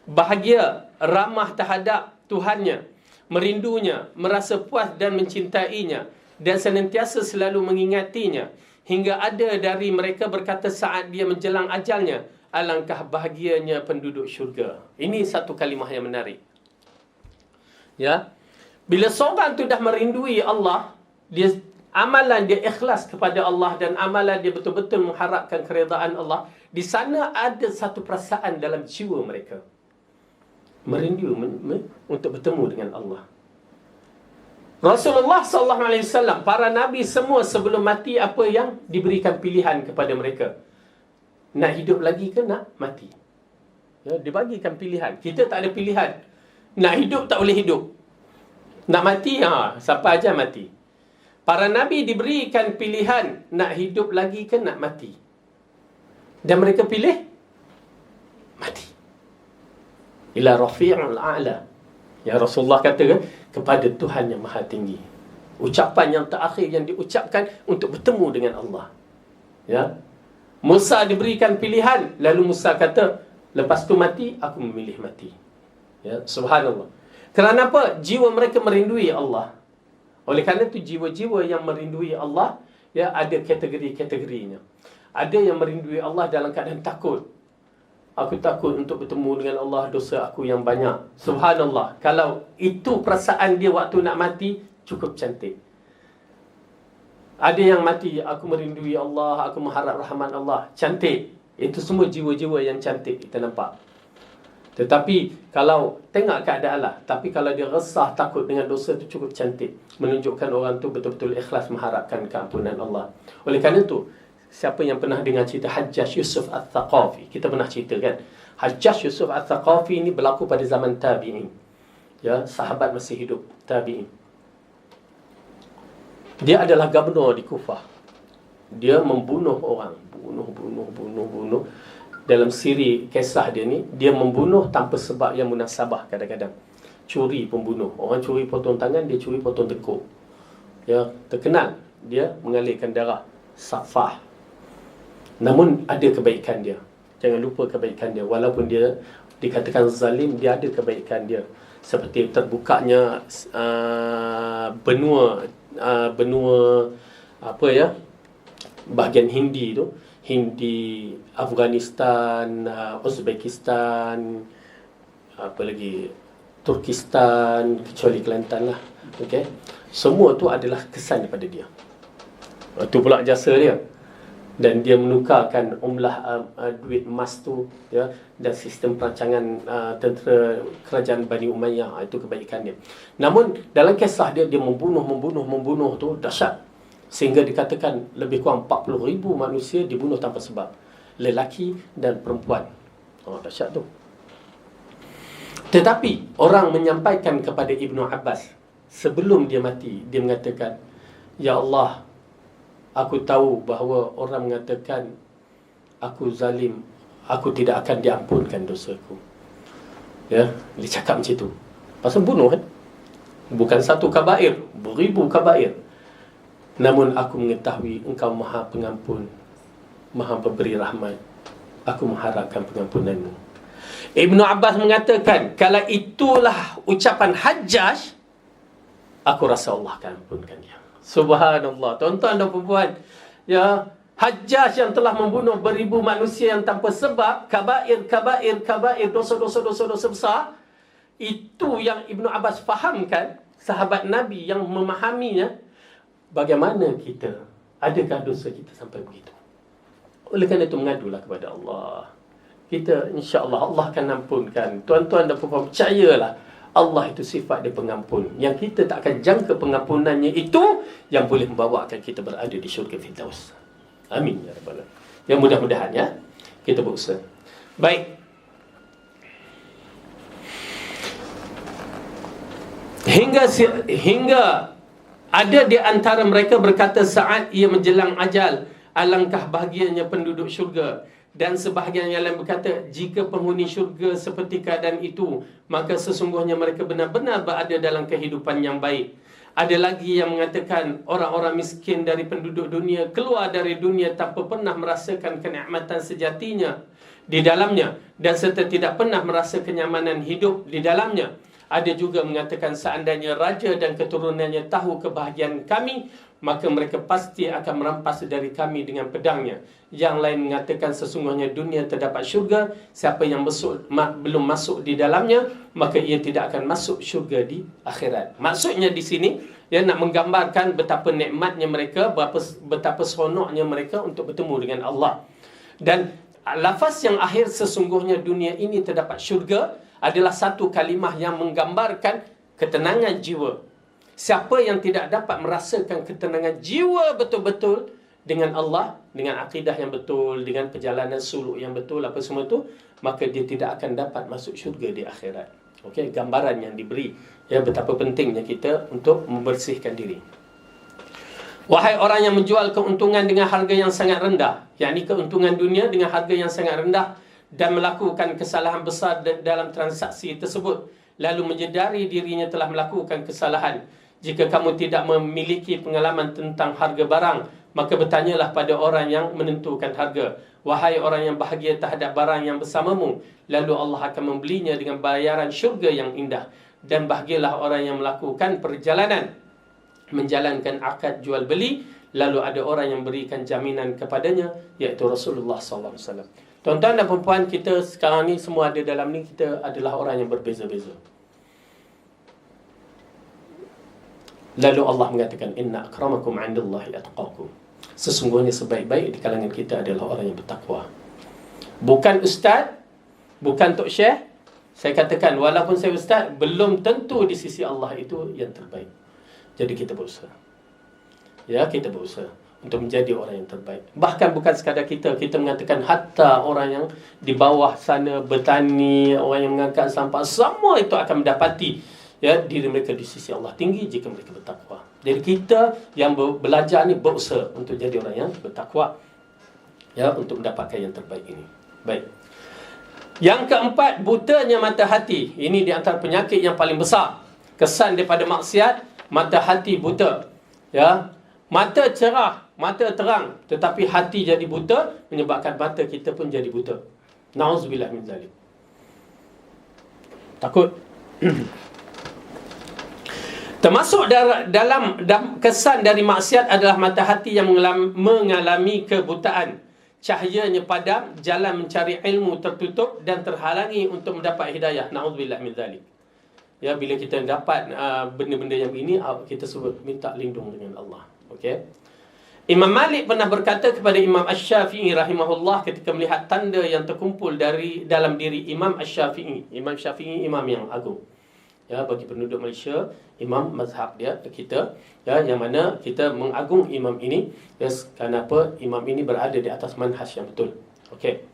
Bahagia, ramah terhadap Tuhannya, merindunya, merasa puas dan mencintainya, dan senantiasa selalu mengingatinya. Hingga ada dari mereka berkata saat dia menjelang ajalnya, alangkah bahagianya penduduk syurga. Ini satu kalimah yang menarik. Ya, bila seorang tu dah merindui Allah, amalan dia ikhlas kepada Allah dan amalan dia betul-betul mengharapkan keredaan Allah, di sana ada satu perasaan dalam jiwa mereka. Merindu untuk bertemu dengan Allah. Rasulullah SAW, para nabi semua sebelum mati, apa yang diberikan pilihan kepada mereka? Nak hidup lagi ke nak mati? Ya, dibagikan pilihan. Kita tak ada pilihan. Nak hidup tak boleh hidup. Nak mati, sampai aja mati. Para nabi diberikan pilihan nak hidup lagi ke nak mati. Dan mereka pilih mati. Ila rafi'ul a'la. Ya, Rasulullah kata, kepada Tuhan yang maha tinggi. Ucapan yang terakhir yang diucapkan untuk bertemu dengan Allah. Ya. Musa diberikan pilihan, lalu Musa kata, lepas tu mati, aku memilih mati. Ya, subhanallah. Kerana apa? Jiwa mereka merindui Allah. Oleh kerana itu jiwa-jiwa yang merindui Allah, ya, ada kategori-kategorinya. Ada yang merindui Allah dalam keadaan takut. Aku takut untuk bertemu dengan Allah, dosa aku yang banyak. Subhanallah. Kalau itu perasaan dia waktu nak mati, cukup cantik. Ada yang mati, aku merindui Allah, aku mengharap rahmat Allah. Cantik. Itu semua jiwa-jiwa yang cantik kita nampak. Tetapi kalau tengok keadaan lah, tapi kalau dia resah, takut dengan dosa tu cukup cantik, menunjukkan orang tu betul-betul ikhlas mengharapkan keampunan Allah. Oleh kerana tu, siapa yang pernah dengar cerita Hajjaj Yusuf Al-Thaqafi? Kita pernah cerita kan? Hajjaj Yusuf Al-Thaqafi ni berlaku pada zaman tabi'in. Ya, sahabat masih hidup, tabi'in. Dia adalah gubernur di Kufah. Dia membunuh orang, bunuh. Dalam siri kisah dia ni, dia membunuh tanpa sebab yang munasabah kadang-kadang. Curi pembunuh. Orang curi potong tangan, dia curi potong tekuk. Ya, terkenal. Dia mengalirkan darah. Safah. Namun ada kebaikan dia. Jangan lupa kebaikan dia. Walaupun dia dikatakan zalim, dia ada kebaikan dia. Seperti terbukanya benua apa ya? Bahagian Hindi tu. Hindi, Afghanistan, Uzbekistan, apa lagi, Turkistan, kecuali Kelantan lah. Okay? Semua tu adalah kesan daripada dia. Itu pula jasa dia. Dan dia menukarkan umlah duit emas tu, ya, dan sistem perancangan tentera kerajaan Bani Umayyah. Itu kebaikan dia. Namun dalam kisah dia, dia membunuh tu dahsyat. Sehingga dikatakan lebih kurang 40,000 manusia dibunuh tanpa sebab. Lelaki dan perempuan. Dahsyat tu. Tetapi orang menyampaikan kepada Ibnu Abbas sebelum dia mati, dia mengatakan, "Ya Allah, aku tahu bahawa orang mengatakan aku zalim, aku tidak akan diampunkan dosaku." Ya, dia cakap macam tu. Pasal bunuh kan? Bukan satu kabair, beribu kabair. Namun aku mengetahui engkau maha pengampun, maha pemberi rahmat. Aku mengharapkan pengampunanmu. Ibnu Abbas mengatakan, kalau itulah ucapan Hajjaj, aku rasa Allah akan ampunkan dia. Subhanallah. Tuan-tuan dan puan-puan, ya, Hajjaj yang telah membunuh beribu manusia yang tanpa sebab, kabair, dosa-dosa besar, itu yang Ibnu Abbas fahamkan, sahabat Nabi yang memahaminya. Bagaimana kita? Adakah dosa kita sampai begitu? Oleh kerana itu mengadulah kepada Allah. Kita insya-Allah Allah akan ampunkan. Tuan-tuan dan puan-puan, percayalah, Allah itu sifat dia pengampun. Yang kita tak akan jangka pengampunannya itu yang boleh membawakan kita berada di syurga Firdaus. Amin ya rabbal alamin. Yang mudah-mudahan ya kita berusaha. Baik. Hingga ada di antara mereka berkata saat ia menjelang ajal, alangkah bahagianya penduduk syurga. Dan sebahagian yang lain berkata, jika penghuni syurga seperti keadaan itu, maka sesungguhnya mereka benar-benar berada dalam kehidupan yang baik. Ada lagi yang mengatakan, orang-orang miskin dari penduduk dunia keluar dari dunia tanpa pernah merasakan kenikmatan sejatinya di dalamnya, dan serta tidak pernah merasa kenyamanan hidup di dalamnya. Ada juga mengatakan, seandainya raja dan keturunannya tahu kebahagiaan kami, maka mereka pasti akan merampas dari kami dengan pedangnya. Yang lain mengatakan, sesungguhnya dunia terdapat syurga, siapa yang belum masuk di dalamnya, maka ia tidak akan masuk syurga di akhirat. Maksudnya di sini, dia nak menggambarkan betapa nikmatnya mereka, betapa seronoknya mereka untuk bertemu dengan Allah. Dan lafaz yang akhir, sesungguhnya dunia ini terdapat syurga, adalah satu kalimah yang menggambarkan ketenangan jiwa. Siapa yang tidak dapat merasakan ketenangan jiwa betul-betul dengan Allah, dengan akidah yang betul, dengan perjalanan suluk yang betul, apa semua itu, maka dia tidak akan dapat masuk syurga di akhirat. Okey, gambaran yang diberi, ya, betapa pentingnya kita untuk membersihkan diri. Wahai orang yang menjual keuntungan dengan harga yang sangat rendah, yakni keuntungan dunia dengan harga yang sangat rendah, dan melakukan kesalahan besar dalam transaksi tersebut, lalu menyedari dirinya telah melakukan kesalahan. Jika kamu tidak memiliki pengalaman tentang harga barang, maka bertanyalah pada orang yang menentukan harga. Wahai orang yang bahagia terhadap barang yang bersamamu, lalu Allah akan membelinya dengan bayaran syurga yang indah. Dan bahagialah orang yang melakukan perjalanan, menjalankan akad jual beli, lalu ada orang yang berikan jaminan kepadanya, iaitu Rasulullah SAW. Tuan-tuan dan perempuan, kita sekarang ni semua ada dalam ni, kita adalah orang yang berbeza-beza. Lalu Allah mengatakan, inna akramakum 'indallahi atqakum. Sesungguhnya sebaik-baik di kalangan kita adalah orang yang bertakwa. Bukan ustaz, bukan tok syekh, Saya katakan, walaupun saya ustaz, belum tentu di sisi Allah itu yang terbaik. Jadi kita berusaha. Ya, kita berusaha untuk menjadi orang yang terbaik. Bahkan bukan sekadar kita mengatakan hatta orang yang di bawah sana bertani, orang yang mengangkat sampah, semua itu akan mendapati ya diri mereka di sisi Allah tinggi jika mereka bertakwa. Jadi kita yang belajar ni berusaha untuk jadi orang yang bertakwa. Ya, untuk mendapatkan yang terbaik ini. Baik. Yang keempat, butanya mata hati. Ini di antara penyakit yang paling besar. Kesan daripada maksiat, mata hati buta. Ya. Mata cerah, mata terang, tetapi hati jadi buta, menyebabkan mata kita pun jadi buta. Na'udzubillah min zalik. Takut. Termasuk dalam kesan dari maksiat adalah mata hati yang mengalami kebutaan. Cahayanya padam, jalan mencari ilmu tertutup dan terhalangi untuk mendapat hidayah. Na'udzubillah min zalik. Ya, bila kita dapat benda-benda yang begini, kita sebut minta lindung dengan Allah. Okey. Imam Malik pernah berkata kepada Imam Asy-Syafi'i rahimahullah ketika melihat tanda yang terkumpul dalam diri Imam Asy-Syafi'i. Imam Syafi'i imam yang agung. Ya, bagi penduduk Malaysia, imam mazhab dia kita, ya, yang mana kita mengagung imam ini, ya, kenapa imam ini berada di atas manhaj yang betul. Okey.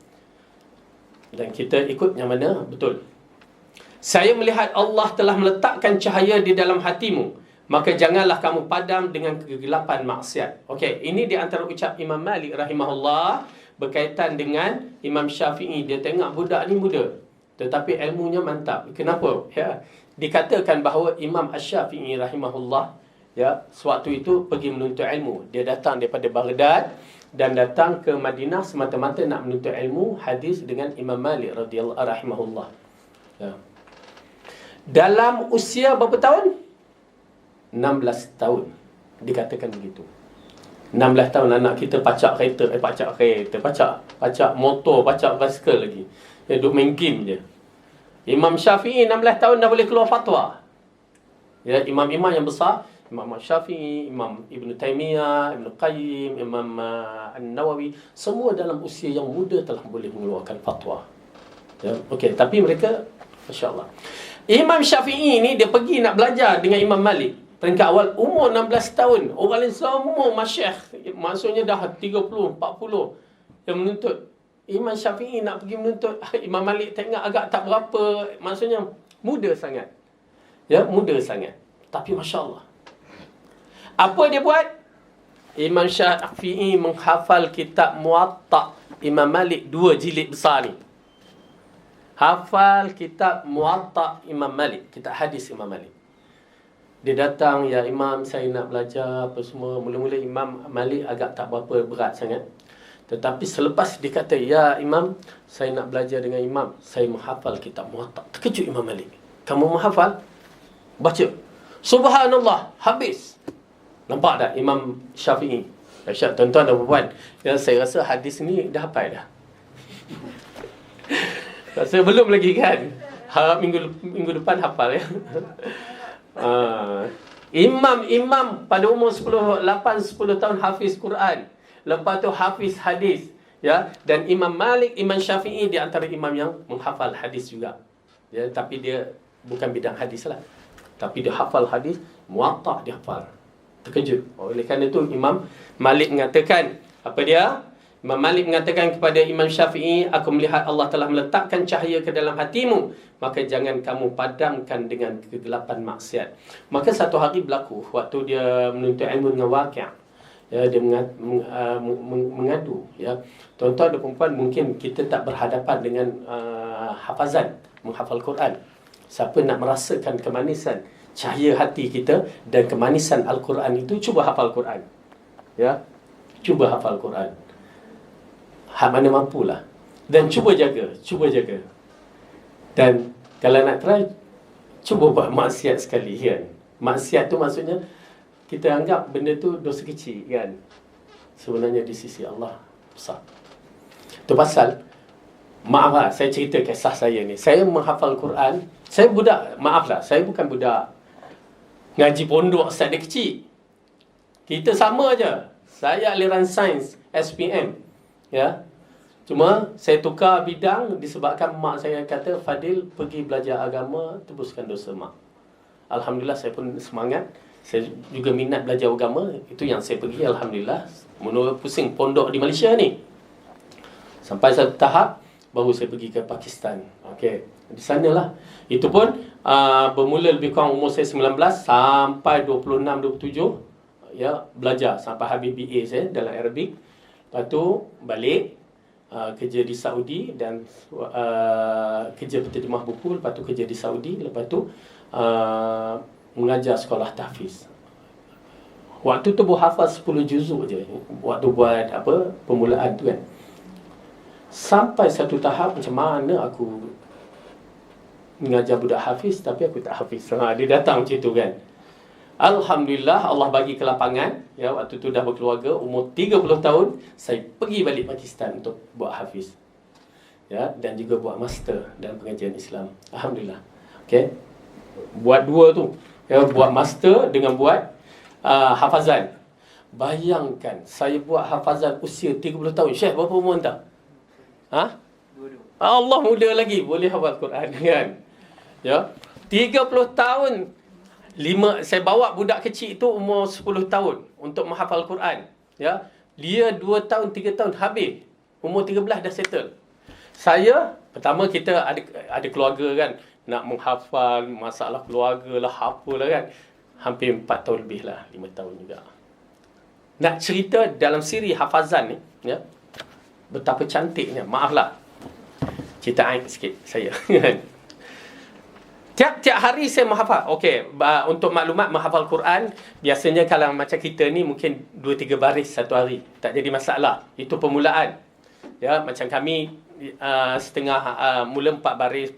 Dan kita ikut yang mana betul. Saya melihat Allah telah meletakkan cahaya di dalam hatimu, maka janganlah kamu padam dengan kegelapan maksiat. Okey, ini di antara ucap Imam Malik rahimahullah berkaitan dengan Imam Syafi'i. Dia tengok budak ni muda, tetapi ilmunya mantap. Kenapa? Ya, dikatakan bahawa Imam Asy-Syafi'i rahimahullah, ya, sewaktu itu pergi menuntut ilmu. Dia datang daripada Baghdad dan datang ke Madinah semata-mata nak menuntut ilmu hadis dengan Imam Malik radhiyallahu rahimahullah. Ya. Dalam usia berapa tahun? 16 tahun. Dikatakan begitu. 16 tahun anak kita pacak motor, pacak basikal lagi. Dia duduk main game je. Imam Syafi'i 16 tahun dah boleh keluar fatwa. Ya, imam-imam yang besar, Imam Syafi'i, Imam Ibn Taymiyah, Ibn Qayyim, Imam An-Nawawi, semua dalam usia yang muda telah boleh mengeluarkan fatwa. Ya, okey, tapi mereka masya-Allah. Imam Syafi'i ni dia pergi nak belajar dengan Imam Malik. Peringkat awal umur 16 tahun. Orang lain semua masyayikh, maksudnya dah 30, 40 yang menuntut. Imam Syafi'i nak pergi menuntut. Imam Malik tengok agak tak berapa, maksudnya muda sangat. Ya, muda sangat. Tapi masya-Allah. Apa dia buat? Imam Syafi'i menghafal kitab Muwatta Imam Malik 2 jilid besar ni. Hafal kitab Muwatta Imam Malik, kitab hadis Imam Malik. Dia datang, ya Imam, saya nak belajar apa semua. Mula-mula Imam Malik agak tak berapa berat sangat. Tetapi selepas dia kata, ya Imam, saya nak belajar dengan Imam, saya menghafal kitab Muwatta. Terkejut Imam Malik. Kamu menghafal? Baca. Subhanallah, habis. Nampak tak Imam Syafi'i? Dahsyat, tuan-tuan dan puan. Ya, saya rasa hadis ni dah hafal dah. Rasa belum lagi kan? Harap minggu depan hafal ya. Imam pada umur 10 tahun hafiz Quran. Lepas tu hafiz hadis, ya. Dan Imam Malik, Imam Syafi'i di antara imam yang menghafal hadis juga. Ya, tapi dia bukan bidang hadis lah. Tapi dia hafal hadis, Muwatta dia hafal. Terkejut. Oleh kerana itu Imam Malik mengatakan, apa dia? Imam Malik mengatakan kepada Imam Syafi'i, aku melihat Allah telah meletakkan cahaya ke dalam hatimu, maka jangan kamu padamkan dengan kegelapan maksiat. Maka satu hari berlaku, waktu dia menuntut ilmu dengan Waqi', ya, dia mengadu, ya. Tuan-tuan dan puan-puan, mungkin kita tak berhadapan dengan hafazan, menghafal Quran. Siapa nak merasakan kemanisan cahaya hati kita dan kemanisan Al-Quran itu, cuba hafal Quran. Ya, cuba hafal Quran. Mana mampulah. Dan cuba jaga. Dan kalau nak try, cuba buat maksiat sekali kan. Maksiat tu maksudnya kita anggap benda tu dosa kecil kan. Sebenarnya di sisi Allah besar. Tu pasal, maaf lah, saya cerita kisah saya ni. Saya menghafal Quran. Saya budak, maaf lah, saya bukan budak ngaji pondok sejak dia kecil. Kita sama aja. Saya aliran sains SPM. Ya. Cuma saya tukar bidang disebabkan mak saya kata, Fadil pergi belajar agama, tebuskan dosa mak. Alhamdulillah saya pun semangat. Saya juga minat belajar agama. Itu yang saya pergi, Alhamdulillah. Menurut pusing pondok di Malaysia ni. Sampai satu tahap baru saya pergi ke Pakistan. Okey, di sanalah. Itu pun bermula lebih kurang umur saya 19 sampai 26 27 ya, belajar sampai habis BA saya dalam Arabic. Lepas tu balik kerja di Saudi dan kerja penterjemah buku. Lepas tu kerja di Saudi. Lepas tu mengajar sekolah tahfiz. Waktu tu hafaz 10 juzuk je. Waktu buat permulaan tu kan. Sampai satu tahap macam mana aku mengajar budak hafiz tapi aku tak hafiz. Dia datang macam tu kan. Alhamdulillah Allah bagi kelapangan. Ya, waktu tu dah berkeluarga, umur 30 tahun saya pergi balik Pakistan untuk buat hafiz. Ya, dan juga buat master dalam pengajian Islam. Alhamdulillah. Okey. Buat dua tu. Ya, buat master dengan buat hafazan. Bayangkan saya buat hafazan usia 30 tahun. Syekh berapa umur anda? Ha? Allah muda lagi boleh hafal Quran kan. Ya. 30 tahun. Saya bawa budak kecil itu umur 10 tahun untuk menghafal Quran. Ya. Dia 2 tahun, 3 tahun habis. Umur 13 dah settle. Saya pertama kita ada keluarga kan, nak menghafal masalah keluarga lah, apalah kan. Hampir 4 tahun lebih lah, 5 tahun juga. Nak cerita dalam siri hafazan ni, ya. Betapa cantiknya. Maaflah. Cerita aib sikit saya. Tiap-tiap hari saya menghafal. Okey, untuk maklumat menghafal Quran, biasanya kalau macam kita ni mungkin 2-3 baris satu hari. Tak jadi masalah. Itu permulaan. Ya, macam kami mula 4 baris.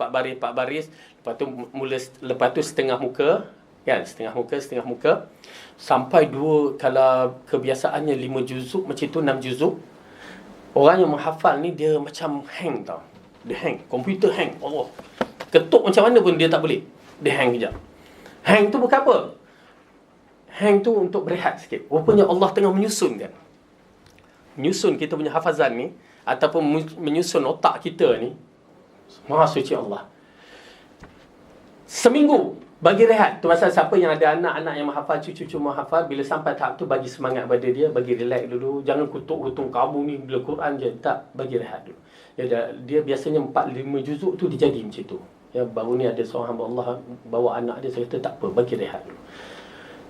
Lepas tu setengah muka. Kan, setengah muka. Sampai kalau kebiasaannya 5 juzuk, macam tu 6 juzuk. Orang yang menghafal ni dia macam hang tau. Dia hang. Komputer hang. Allah. Ketuk macam mana pun dia tak boleh. Dia hang kejap. Hang tu bukan apa? Hang tu untuk berehat sikit. Rupanya Allah tengah menyusun kan. Menyusun kita punya hafazan ni. Ataupun menyusun otak kita ni. Maha suci Allah. Seminggu bagi rehat. Tu pasal siapa yang ada anak-anak yang menghafal, cucu-cucu menghafal, bila sampai tahap tu bagi semangat pada dia, bagi relax dulu. Jangan kutuk-kutuk kamu ni bila Quran je. Tak, bagi rehat dulu. Dia biasanya 4-5 juzuk tu dia jadi macam tu. Ya, baru ni ada seorang hamba Allah bawa anak dia, saya kata tak apa, bagi rehat dulu.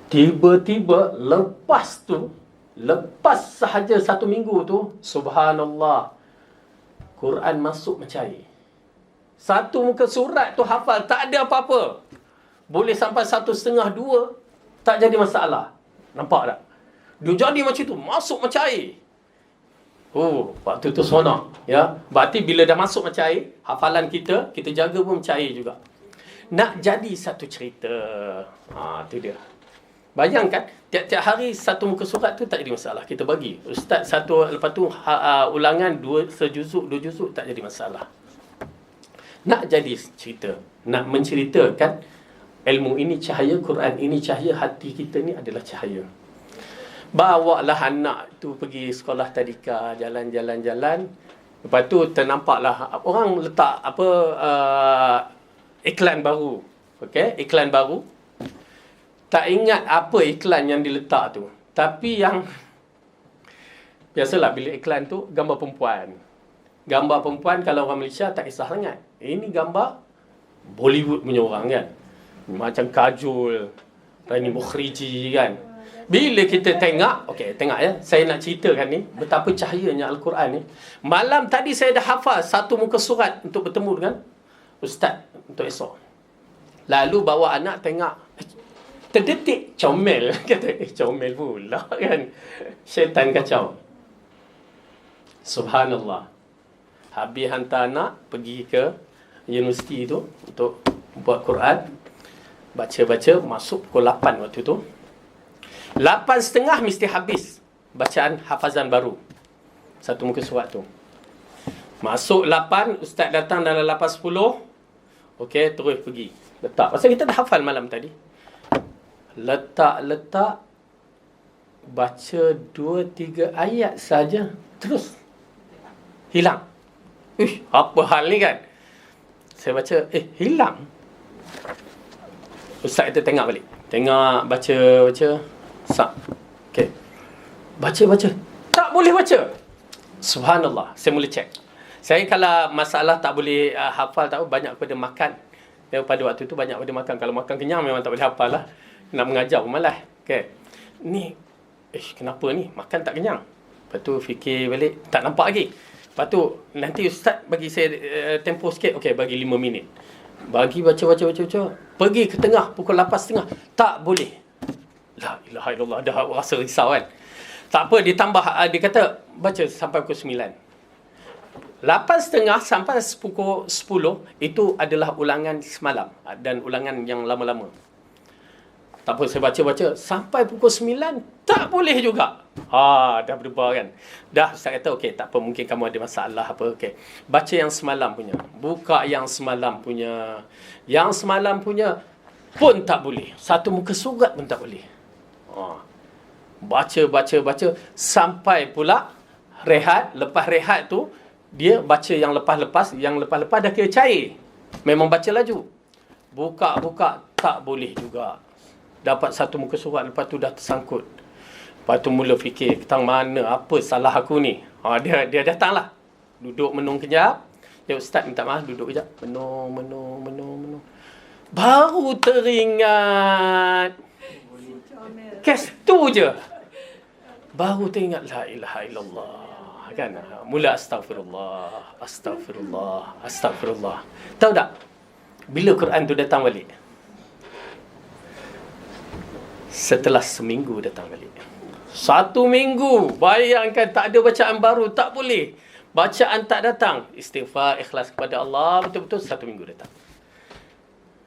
Tiba-tiba lepas sahaja 1 minggu tu, subhanallah, Quran masuk macam air. Satu muka surat tu hafal, tak ada apa-apa. Boleh sampai 1,5, 2, tak jadi masalah. Nampak tak? Dia jadi macam tu, masuk macam air. Oh, waktu tu sonok. Ya, berarti bila dah masuk macam air, hafalan kita jaga pun macam air juga. Nak jadi satu cerita. Tu dia. Bayangkan, tiap-tiap hari satu muka surat tu tak jadi masalah. Kita bagi. Ustaz satu, lepas tu ulangan 2 sejuzuk, 2 juzuk, tak jadi masalah. Nak jadi cerita. Nak menceritakan ilmu ini cahaya, Quran ini cahaya, hati kita ni adalah cahaya. Bawalah anak tu pergi sekolah tadika, jalan-jalan. Lepas tu ternampaklah orang letak iklan baru. Okey, iklan baru. Tak ingat apa iklan yang diletak tu. Tapi yang biasalah bila iklan tu gambar perempuan. Gambar perempuan kalau orang Malaysia tak kisah sangat. Ini gambar Bollywood punya orang kan. Macam Kajol, Rani Mukhriji kan. Bila kita tengok, okey, tengok ya. Saya nak ceritakan ni betapa cahayanya Al-Quran ni. Malam tadi saya dah hafal satu muka surat untuk bertemu dengan ustaz untuk esok. Lalu bawa anak tengok, terdetik comel. Kata, comel pula kan. Syaitan kacau. Subhanallah. Habis hantar anak pergi ke universiti tu untuk buat Quran. Baca-baca, masuk pukul 8 waktu tu. 8.30 mesti habis bacaan hafazan baru. Satu muka surat tu. Masuk 8, ustaz datang dalam 8.10. Okey, terus pergi. Letak. Pasal kita dah hafal malam tadi. Letak. Baca 2-3 ayat saja. Terus hilang. Apa hal ni kan? Saya baca, hilang. Ustaz kita tengok balik. Tengok, baca. Okay. Baca. Tak boleh baca. Subhanallah. Saya mula cek. Saya kalau masalah tak boleh hafal, tak banyak kepada makan. Pada waktu tu banyak pada makan. Kalau makan kenyang memang tak boleh hafal lah. Nak mengajar pun malas. Okay. Ni, kenapa ni? Makan tak kenyang. Lepas tu fikir balik, tak nampak lagi. Lepas tu, nanti Ustaz bagi saya tempoh sikit. Okay, bagi 5 minit. Bagi baca. Pergi ke tengah, pukul 8.30. Tak boleh. La ilaha illallah. Dah rasa risau kan. Tak apa, dia tambah. Dia kata, baca sampai pukul 9. 8.30 sampai pukul 10 itu adalah ulangan semalam dan ulangan yang lama-lama. Tak apa, saya baca sampai pukul 9 tak boleh juga. Dah berubah kan. Dah Ustaz kata okey, tak apa, mungkin kamu ada masalah apa. Okey. Baca yang semalam punya. Buka yang semalam punya. Yang semalam punya pun tak boleh. Satu muka surat pun tak boleh. Baca sampai pula rehat. Lepas rehat tu dia baca yang lepas-lepas dah kira cair. Memang baca laju. Buka tak boleh juga. Dapat satu muka surat, lepas tu dah tersangkut. Lepas tu mula fikir, tentang mana, apa salah aku ni. Dia datang lah. Duduk menung kejap. Ya Ustaz minta maaf, duduk kejap. Menung. Baru teringat. Kes tu je. Baru teringat, la ilaha illallah. Kan? Mula astagfirullah. Tahu tak? Bila Quran tu datang balik? Setelah seminggu datang balik. 1 minggu. Bayangkan tak ada bacaan baru. Tak boleh. Bacaan tak datang. Istighfar, ikhlas kepada Allah. Betul-betul 1 minggu datang.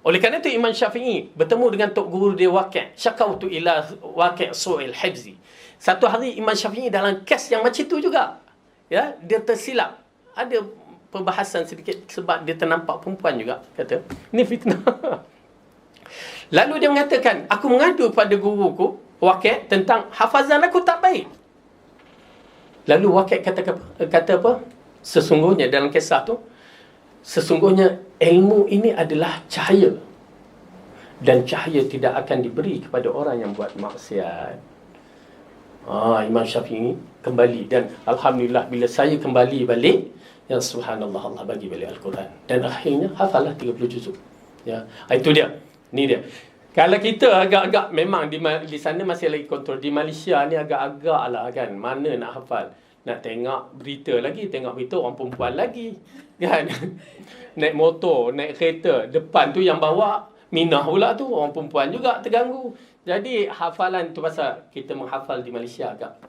Oleh kerana itu Imam Syafi'i bertemu dengan Tok Guru dia Waqi'. Syakautu ila Waqi' su'il hibzi. Satu hari Imam Syafi'i dalam kes yang macam itu juga. Ya, dia tersilap. Ada perbahasan sedikit sebab dia ternampak perempuan juga. Kata, ni fitnah. Lalu dia mengatakan, aku mengadu pada guruku Waqi' tentang hafazan aku tak baik. Lalu Waqi' kata apa? Sesungguhnya dalam kisah tu, sesungguhnya ilmu ini adalah cahaya. Dan cahaya tidak akan diberi kepada orang yang buat maksiat. Imam Syafi'i kembali. Dan Alhamdulillah bila saya kembali balik, ya subhanallah, Allah bagi balik Al-Quran. Dan akhirnya hafalah 30 juzuk. Ya, itu dia. Ni dia. Kalau kita agak-agak, memang di sana masih lagi kontrol. Di Malaysia ni agak-agak lah kan. Mana nak hafal. Nak tengok berita lagi. Tengok berita orang perempuan lagi. Kan? Naik motor, naik kereta. Depan tu yang bawa minah pula tu. Orang perempuan juga terganggu. Jadi hafalan tu pasal kita menghafal di Malaysia agak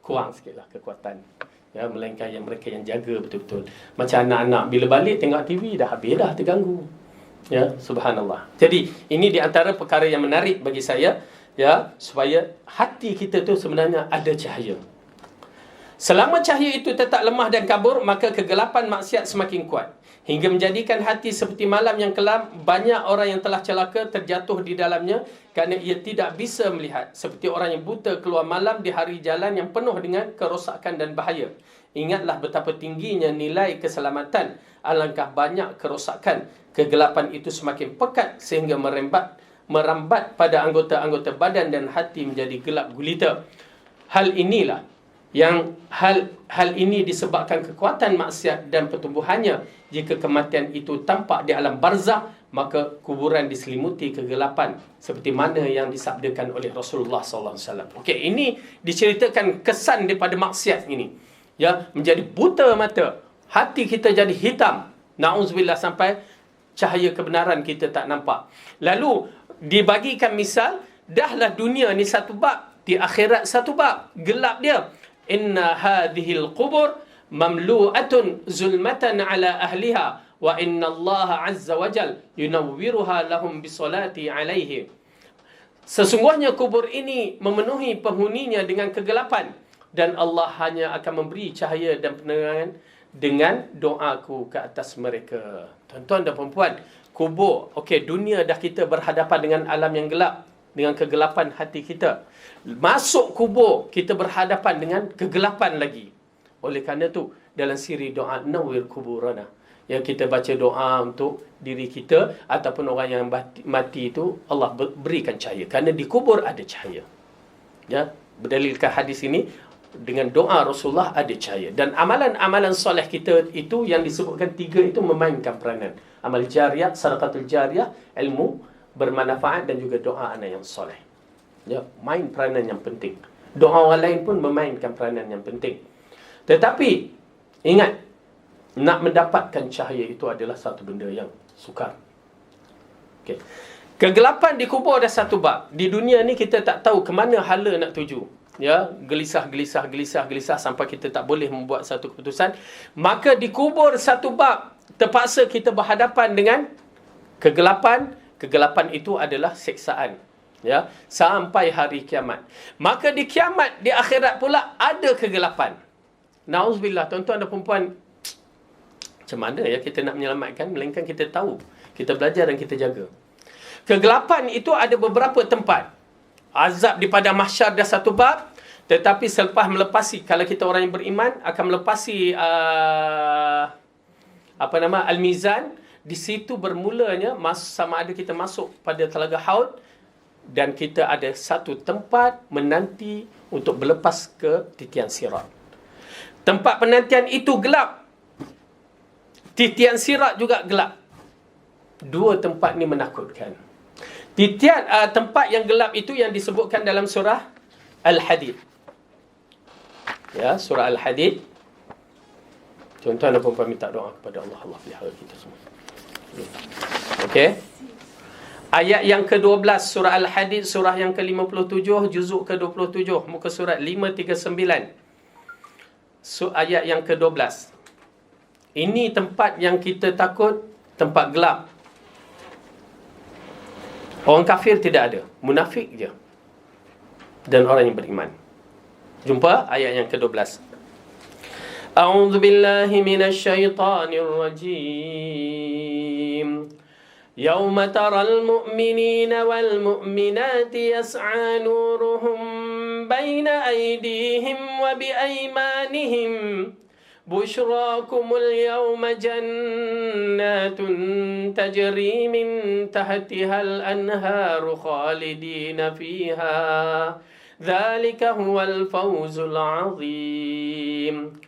kurang sikit lah kekuatan. Ya, melainkan yang mereka yang jaga betul-betul. Macam anak-anak bila balik tengok TV dah habis dah terganggu. Ya, subhanallah. Jadi ini di antara perkara yang menarik bagi saya, ya, supaya hati kita tu sebenarnya ada cahaya. Selama cahaya itu tetap lemah dan kabur, maka kegelapan maksiat semakin kuat hingga menjadikan hati seperti malam yang kelam. Banyak orang yang telah celaka terjatuh di dalamnya kerana ia tidak bisa melihat, seperti orang yang buta keluar malam di hari jalan yang penuh dengan kerosakan dan bahaya. Ingatlah betapa tingginya nilai keselamatan, alangkah banyak kerosakan. Kegelapan itu semakin pekat sehingga merambat pada anggota-anggota badan dan hati menjadi gelap gulita. Hal ini disebabkan kekuatan maksiat dan pertumbuhannya. Jika kematian itu tampak di alam barzakh, maka kuburan diselimuti kegelapan seperti mana yang disabdakan oleh Rasulullah SAW. Okey, ini diceritakan kesan daripada maksiat ini. Ya, menjadi buta mata, hati kita jadi hitam. Na'udzubillah, sampai cahaya kebenaran kita tak nampak. Lalu dibagikan misal, dahlah dunia ni satu bab, di akhirat satu bab, gelap dia. Inna hadhil qubur mamlu'atun zulmatan ala ahliha wa inna Allah azza wa jal yunawwiruha lahum bisolati alaihi. Sesungguhnya kubur ini memenuhi penghuninya dengan kegelapan, dan Allah hanya akan memberi cahaya dan penerangan dengan doaku ke atas mereka. Tuan-tuan dan perempuan, kubur, okey, dunia dah kita berhadapan dengan alam yang gelap, dengan kegelapan hati kita. Masuk kubur, kita berhadapan dengan kegelapan lagi. Oleh kerana tu dalam siri doa nawwir kuburana, yang kita baca doa untuk diri kita ataupun orang yang mati itu, Allah berikan cahaya. Kerana di kubur ada cahaya. Ya, berdalilkan hadis ini dengan doa Rasulullah ada cahaya. Dan amalan-amalan soleh kita itu yang disebutkan 3 itu memainkan peranan. Amal jariah, sedekahul jariah, ilmu bermanfaat dan juga doa anak yang soleh. Ya, main peranan yang penting. Doa orang lain pun memainkan peranan yang penting. Tetapi ingat, nak mendapatkan cahaya itu adalah satu benda yang sukar. Okay. Kegelapan di kubur ada satu bab. Di dunia ni kita tak tahu ke mana hala nak tuju. Ya, gelisah sampai kita tak boleh membuat satu keputusan. Maka di kubur satu bab, terpaksa kita berhadapan dengan kegelapan. Kegelapan itu adalah seksaan. Ya, sampai hari kiamat. Maka di kiamat, di akhirat pula ada kegelapan. Na'udzubillah, tuan-tuan dan perempuan, macam mana ya kita nak menyelamatkan, melainkan kita tahu, kita belajar dan kita jaga. Kegelapan itu ada beberapa tempat. Azab di padang mahsyar dah satu bab, tetapi selepas melepasi, kalau kita orang yang beriman akan melepasi al-mizan, di situ bermulanya sama ada kita masuk pada telaga Haud, dan kita ada satu tempat menanti untuk berlepas ke titian sirat. Tempat penantian itu gelap. Titian sirat juga gelap. Dua tempat ni menakutkan. Tempat yang gelap itu yang disebutkan dalam surah Al-Hadid. Ya, surah Al-Hadid. Tuan-tuan dan puan-puan minta doa kepada Allah. Allah pelihara kita semua. Okey. Ayat yang ke-12 surah Al-Hadid, surah yang ke-57, juzuk ke-27, muka surat 539. Ayat yang ke-12. Ini tempat yang kita takut, tempat gelap. Orang kafir tidak ada, munafik je. Dan orang yang beriman. Jumpa ayat yang ke-12. A'udzu billahi minasyaitonir rajim. Yauma taral mu'minina wal mu'minati yas'a nuruhum baina aydihim wa bi aymanihim. Bushrakumul yawma jannatun tajri min tahtihal anharu khalidina fiha. Dzalika huwal fawzul azim.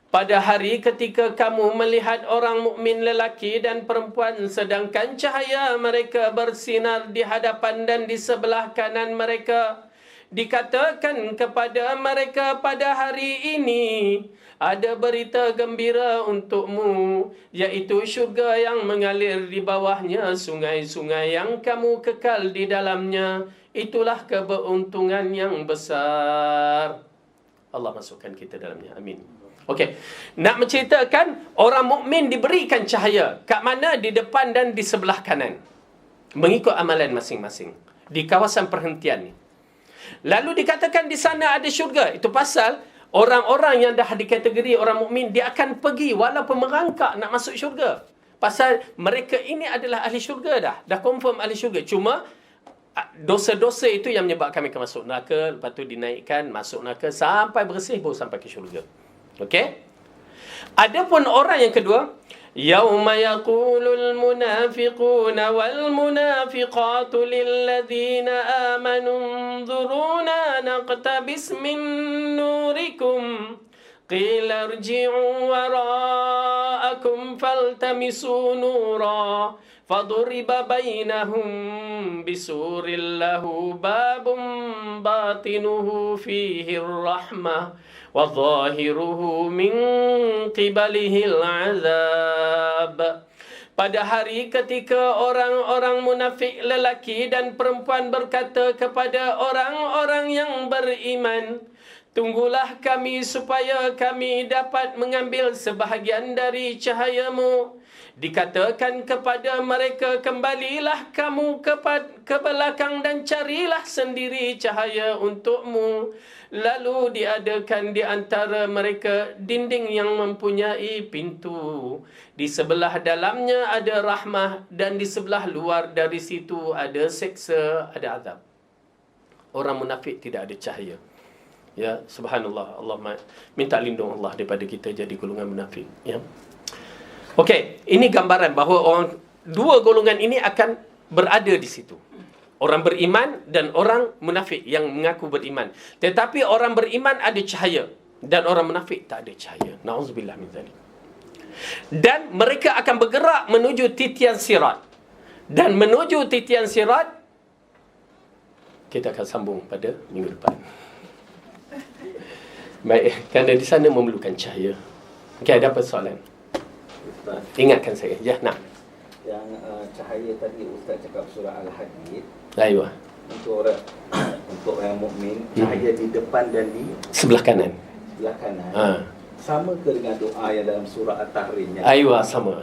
Pada hari ketika kamu melihat orang mukmin lelaki dan perempuan sedangkan cahaya mereka bersinar di hadapan dan di sebelah kanan mereka, dikatakan kepada mereka pada hari ini, ada berita gembira untukmu, iaitu syurga yang mengalir di bawahnya sungai-sungai yang kamu kekal di dalamnya. Itulah keberuntungan yang besar. Allah masukkan kita dalamnya. Amin. Okey. Nak menceritakan orang mukmin diberikan cahaya. Kat mana? Di depan dan di sebelah kanan. Mengikut amalan masing-masing. Di kawasan perhentian ni. Lalu dikatakan di sana ada syurga. Itu pasal orang-orang yang dah di kategori orang mukmin, dia akan pergi walaupun merangkak nak masuk syurga. Pasal mereka ini adalah ahli syurga dah. Dah confirm ahli syurga. Cuma dosa-dosa itu yang menyebabkan mereka masuk neraka. Lepas tu dinaikkan, masuk neraka sampai bersih baru sampai ke syurga. Okey? Adapun orang yang kedua, yauma yaqulul munafiquna wal munafiqatu lil ladzina amanu unzuruna naqtabis min nurikum qila irji'u wara'akum faltamisu nura faduriba bainahum bisurin lahu babun batinuhu fihi rahmah wa zahiruhu min qibalihil azab. Pada hari ketika orang-orang munafik lelaki dan perempuan berkata kepada orang-orang yang beriman, tunggulah kami supaya kami dapat mengambil sebahagian dari cahayamu. Dikatakan kepada mereka, kembalilah kamu ke belakang dan carilah sendiri cahaya untukmu. Lalu diadakan di antara mereka dinding yang mempunyai pintu. Di sebelah dalamnya ada rahmah dan di sebelah luar dari situ ada seksa, ada azab. Orang munafik tidak ada cahaya. Ya, subhanallah. Allah minta lindung Allah daripada kita jadi golongan munafik. Ya. Okey, ini gambaran bahawa dua golongan ini akan berada di situ. Orang beriman dan orang munafik yang mengaku beriman. Tetapi orang beriman ada cahaya dan orang munafik tak ada cahaya. Nauzubillah min zalik. Dan mereka akan bergerak menuju titian sirat. Dan menuju titian sirat kita akan sambung pada minggu depan. Baik, kerana di sana memerlukan cahaya. Okey, ada apa soalan? Ustaz, Ingatkan saya. Ya, nak. yang cahaya tadi Ustaz cakap surah Al-Hadid, Ayuh. untuk orang mukmin, cahaya di depan dan di Sebelah kanan. sebelah kanan. Ha. Sama ke dengan doa yang dalam surah At-Tahrim? Ayuh, sama.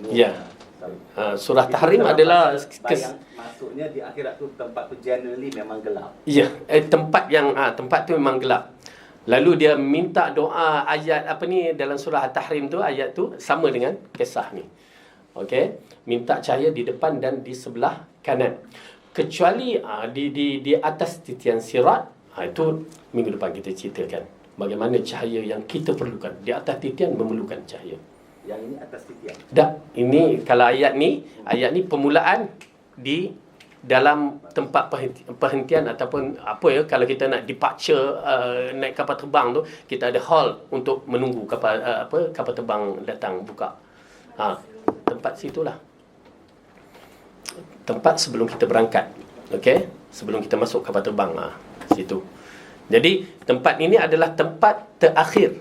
Ya. Surah Tahrim adalah maksudnya di akhirat tu tempat tu generally memang gelap. ya, tempat tu memang gelap. Lalu dia minta doa ayat apa ni dalam surah At-Tahrim tu, ayat tu sama dengan kisah ni. Okey, minta cahaya di depan dan di sebelah kanan. Kecuali di atas titian sirat, itu minggu depan kita ceritakan bagaimana cahaya yang kita perlukan. Di atas titian memerlukan cahaya. Yang ini atas titian. Tak, ini kalau ayat ni permulaan di dalam tempat perhentian ataupun apa ya, kalau kita nak departure naik kapal terbang tu, kita ada hall untuk menunggu kapal terbang datang buka. Tempat situlah. Tempat sebelum kita berangkat. Okey, sebelum kita masuk kapal terbang, situ. Jadi tempat ini adalah tempat terakhir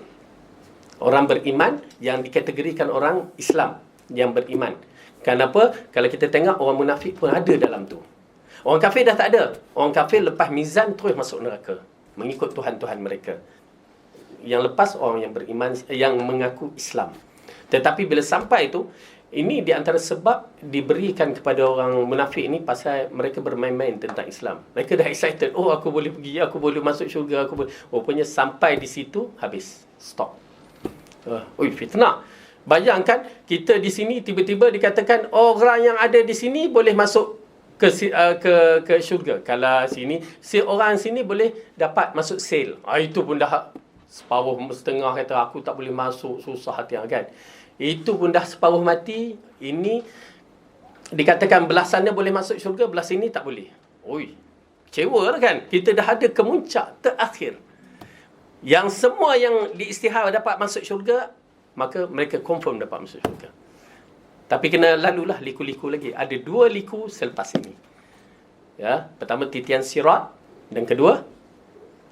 orang beriman yang dikategorikan orang Islam yang beriman. Kenapa? Kalau kita tengok orang munafik pun ada dalam tu. Orang kafir dah tak ada. Orang kafir lepas mizan terus masuk neraka, mengikut Tuhan-Tuhan mereka. Yang lepas orang yang beriman, yang mengaku Islam. Tetapi bila sampai itu, ini di antara sebab diberikan kepada orang munafik ini pasal mereka bermain-main tentang Islam. Mereka dah excited. Oh, aku boleh pergi, aku boleh masuk syurga, aku boleh. Rupanya sampai di situ, habis. Stop. Fitnah. Bayangkan kita di sini tiba-tiba dikatakan orang yang ada di sini boleh masuk ke syurga. Kalau sini, orang sini boleh dapat masuk sel. Itu pun dah separuh setengah kata aku tak boleh masuk, susah hati kan. Itu pun dah separuh mati. Ini dikatakan belah sana boleh masuk syurga, belah sini tak boleh. Kecewa lah kan. Kita dah ada kemuncak terakhir. Yang semua yang diisytihar dapat masuk syurga, maka mereka confirm dapat masuk syurga. Tapi kena lalulah liku-liku lagi. Ada 2 liku selepas ini. Ya, pertama titian sirat dan kedua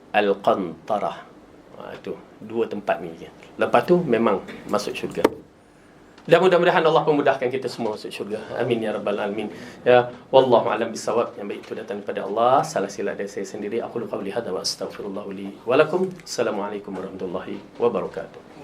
Al-Qantarah. Itu 2 tempat ni. Lepas tu memang masuk syurga. Dan mudah-mudahan Allah pemudahkan kita semua masuk syurga. Amin ya rabbal alamin. Ya, wallahu a'lam bissawab. Yang baik itu datang daripada Allah. Salah silap dari saya sendiri. Aku qauli hadza wa astaghfirullah li wa lakum. Assalamualaikum warahmatullahi wabarakatuh.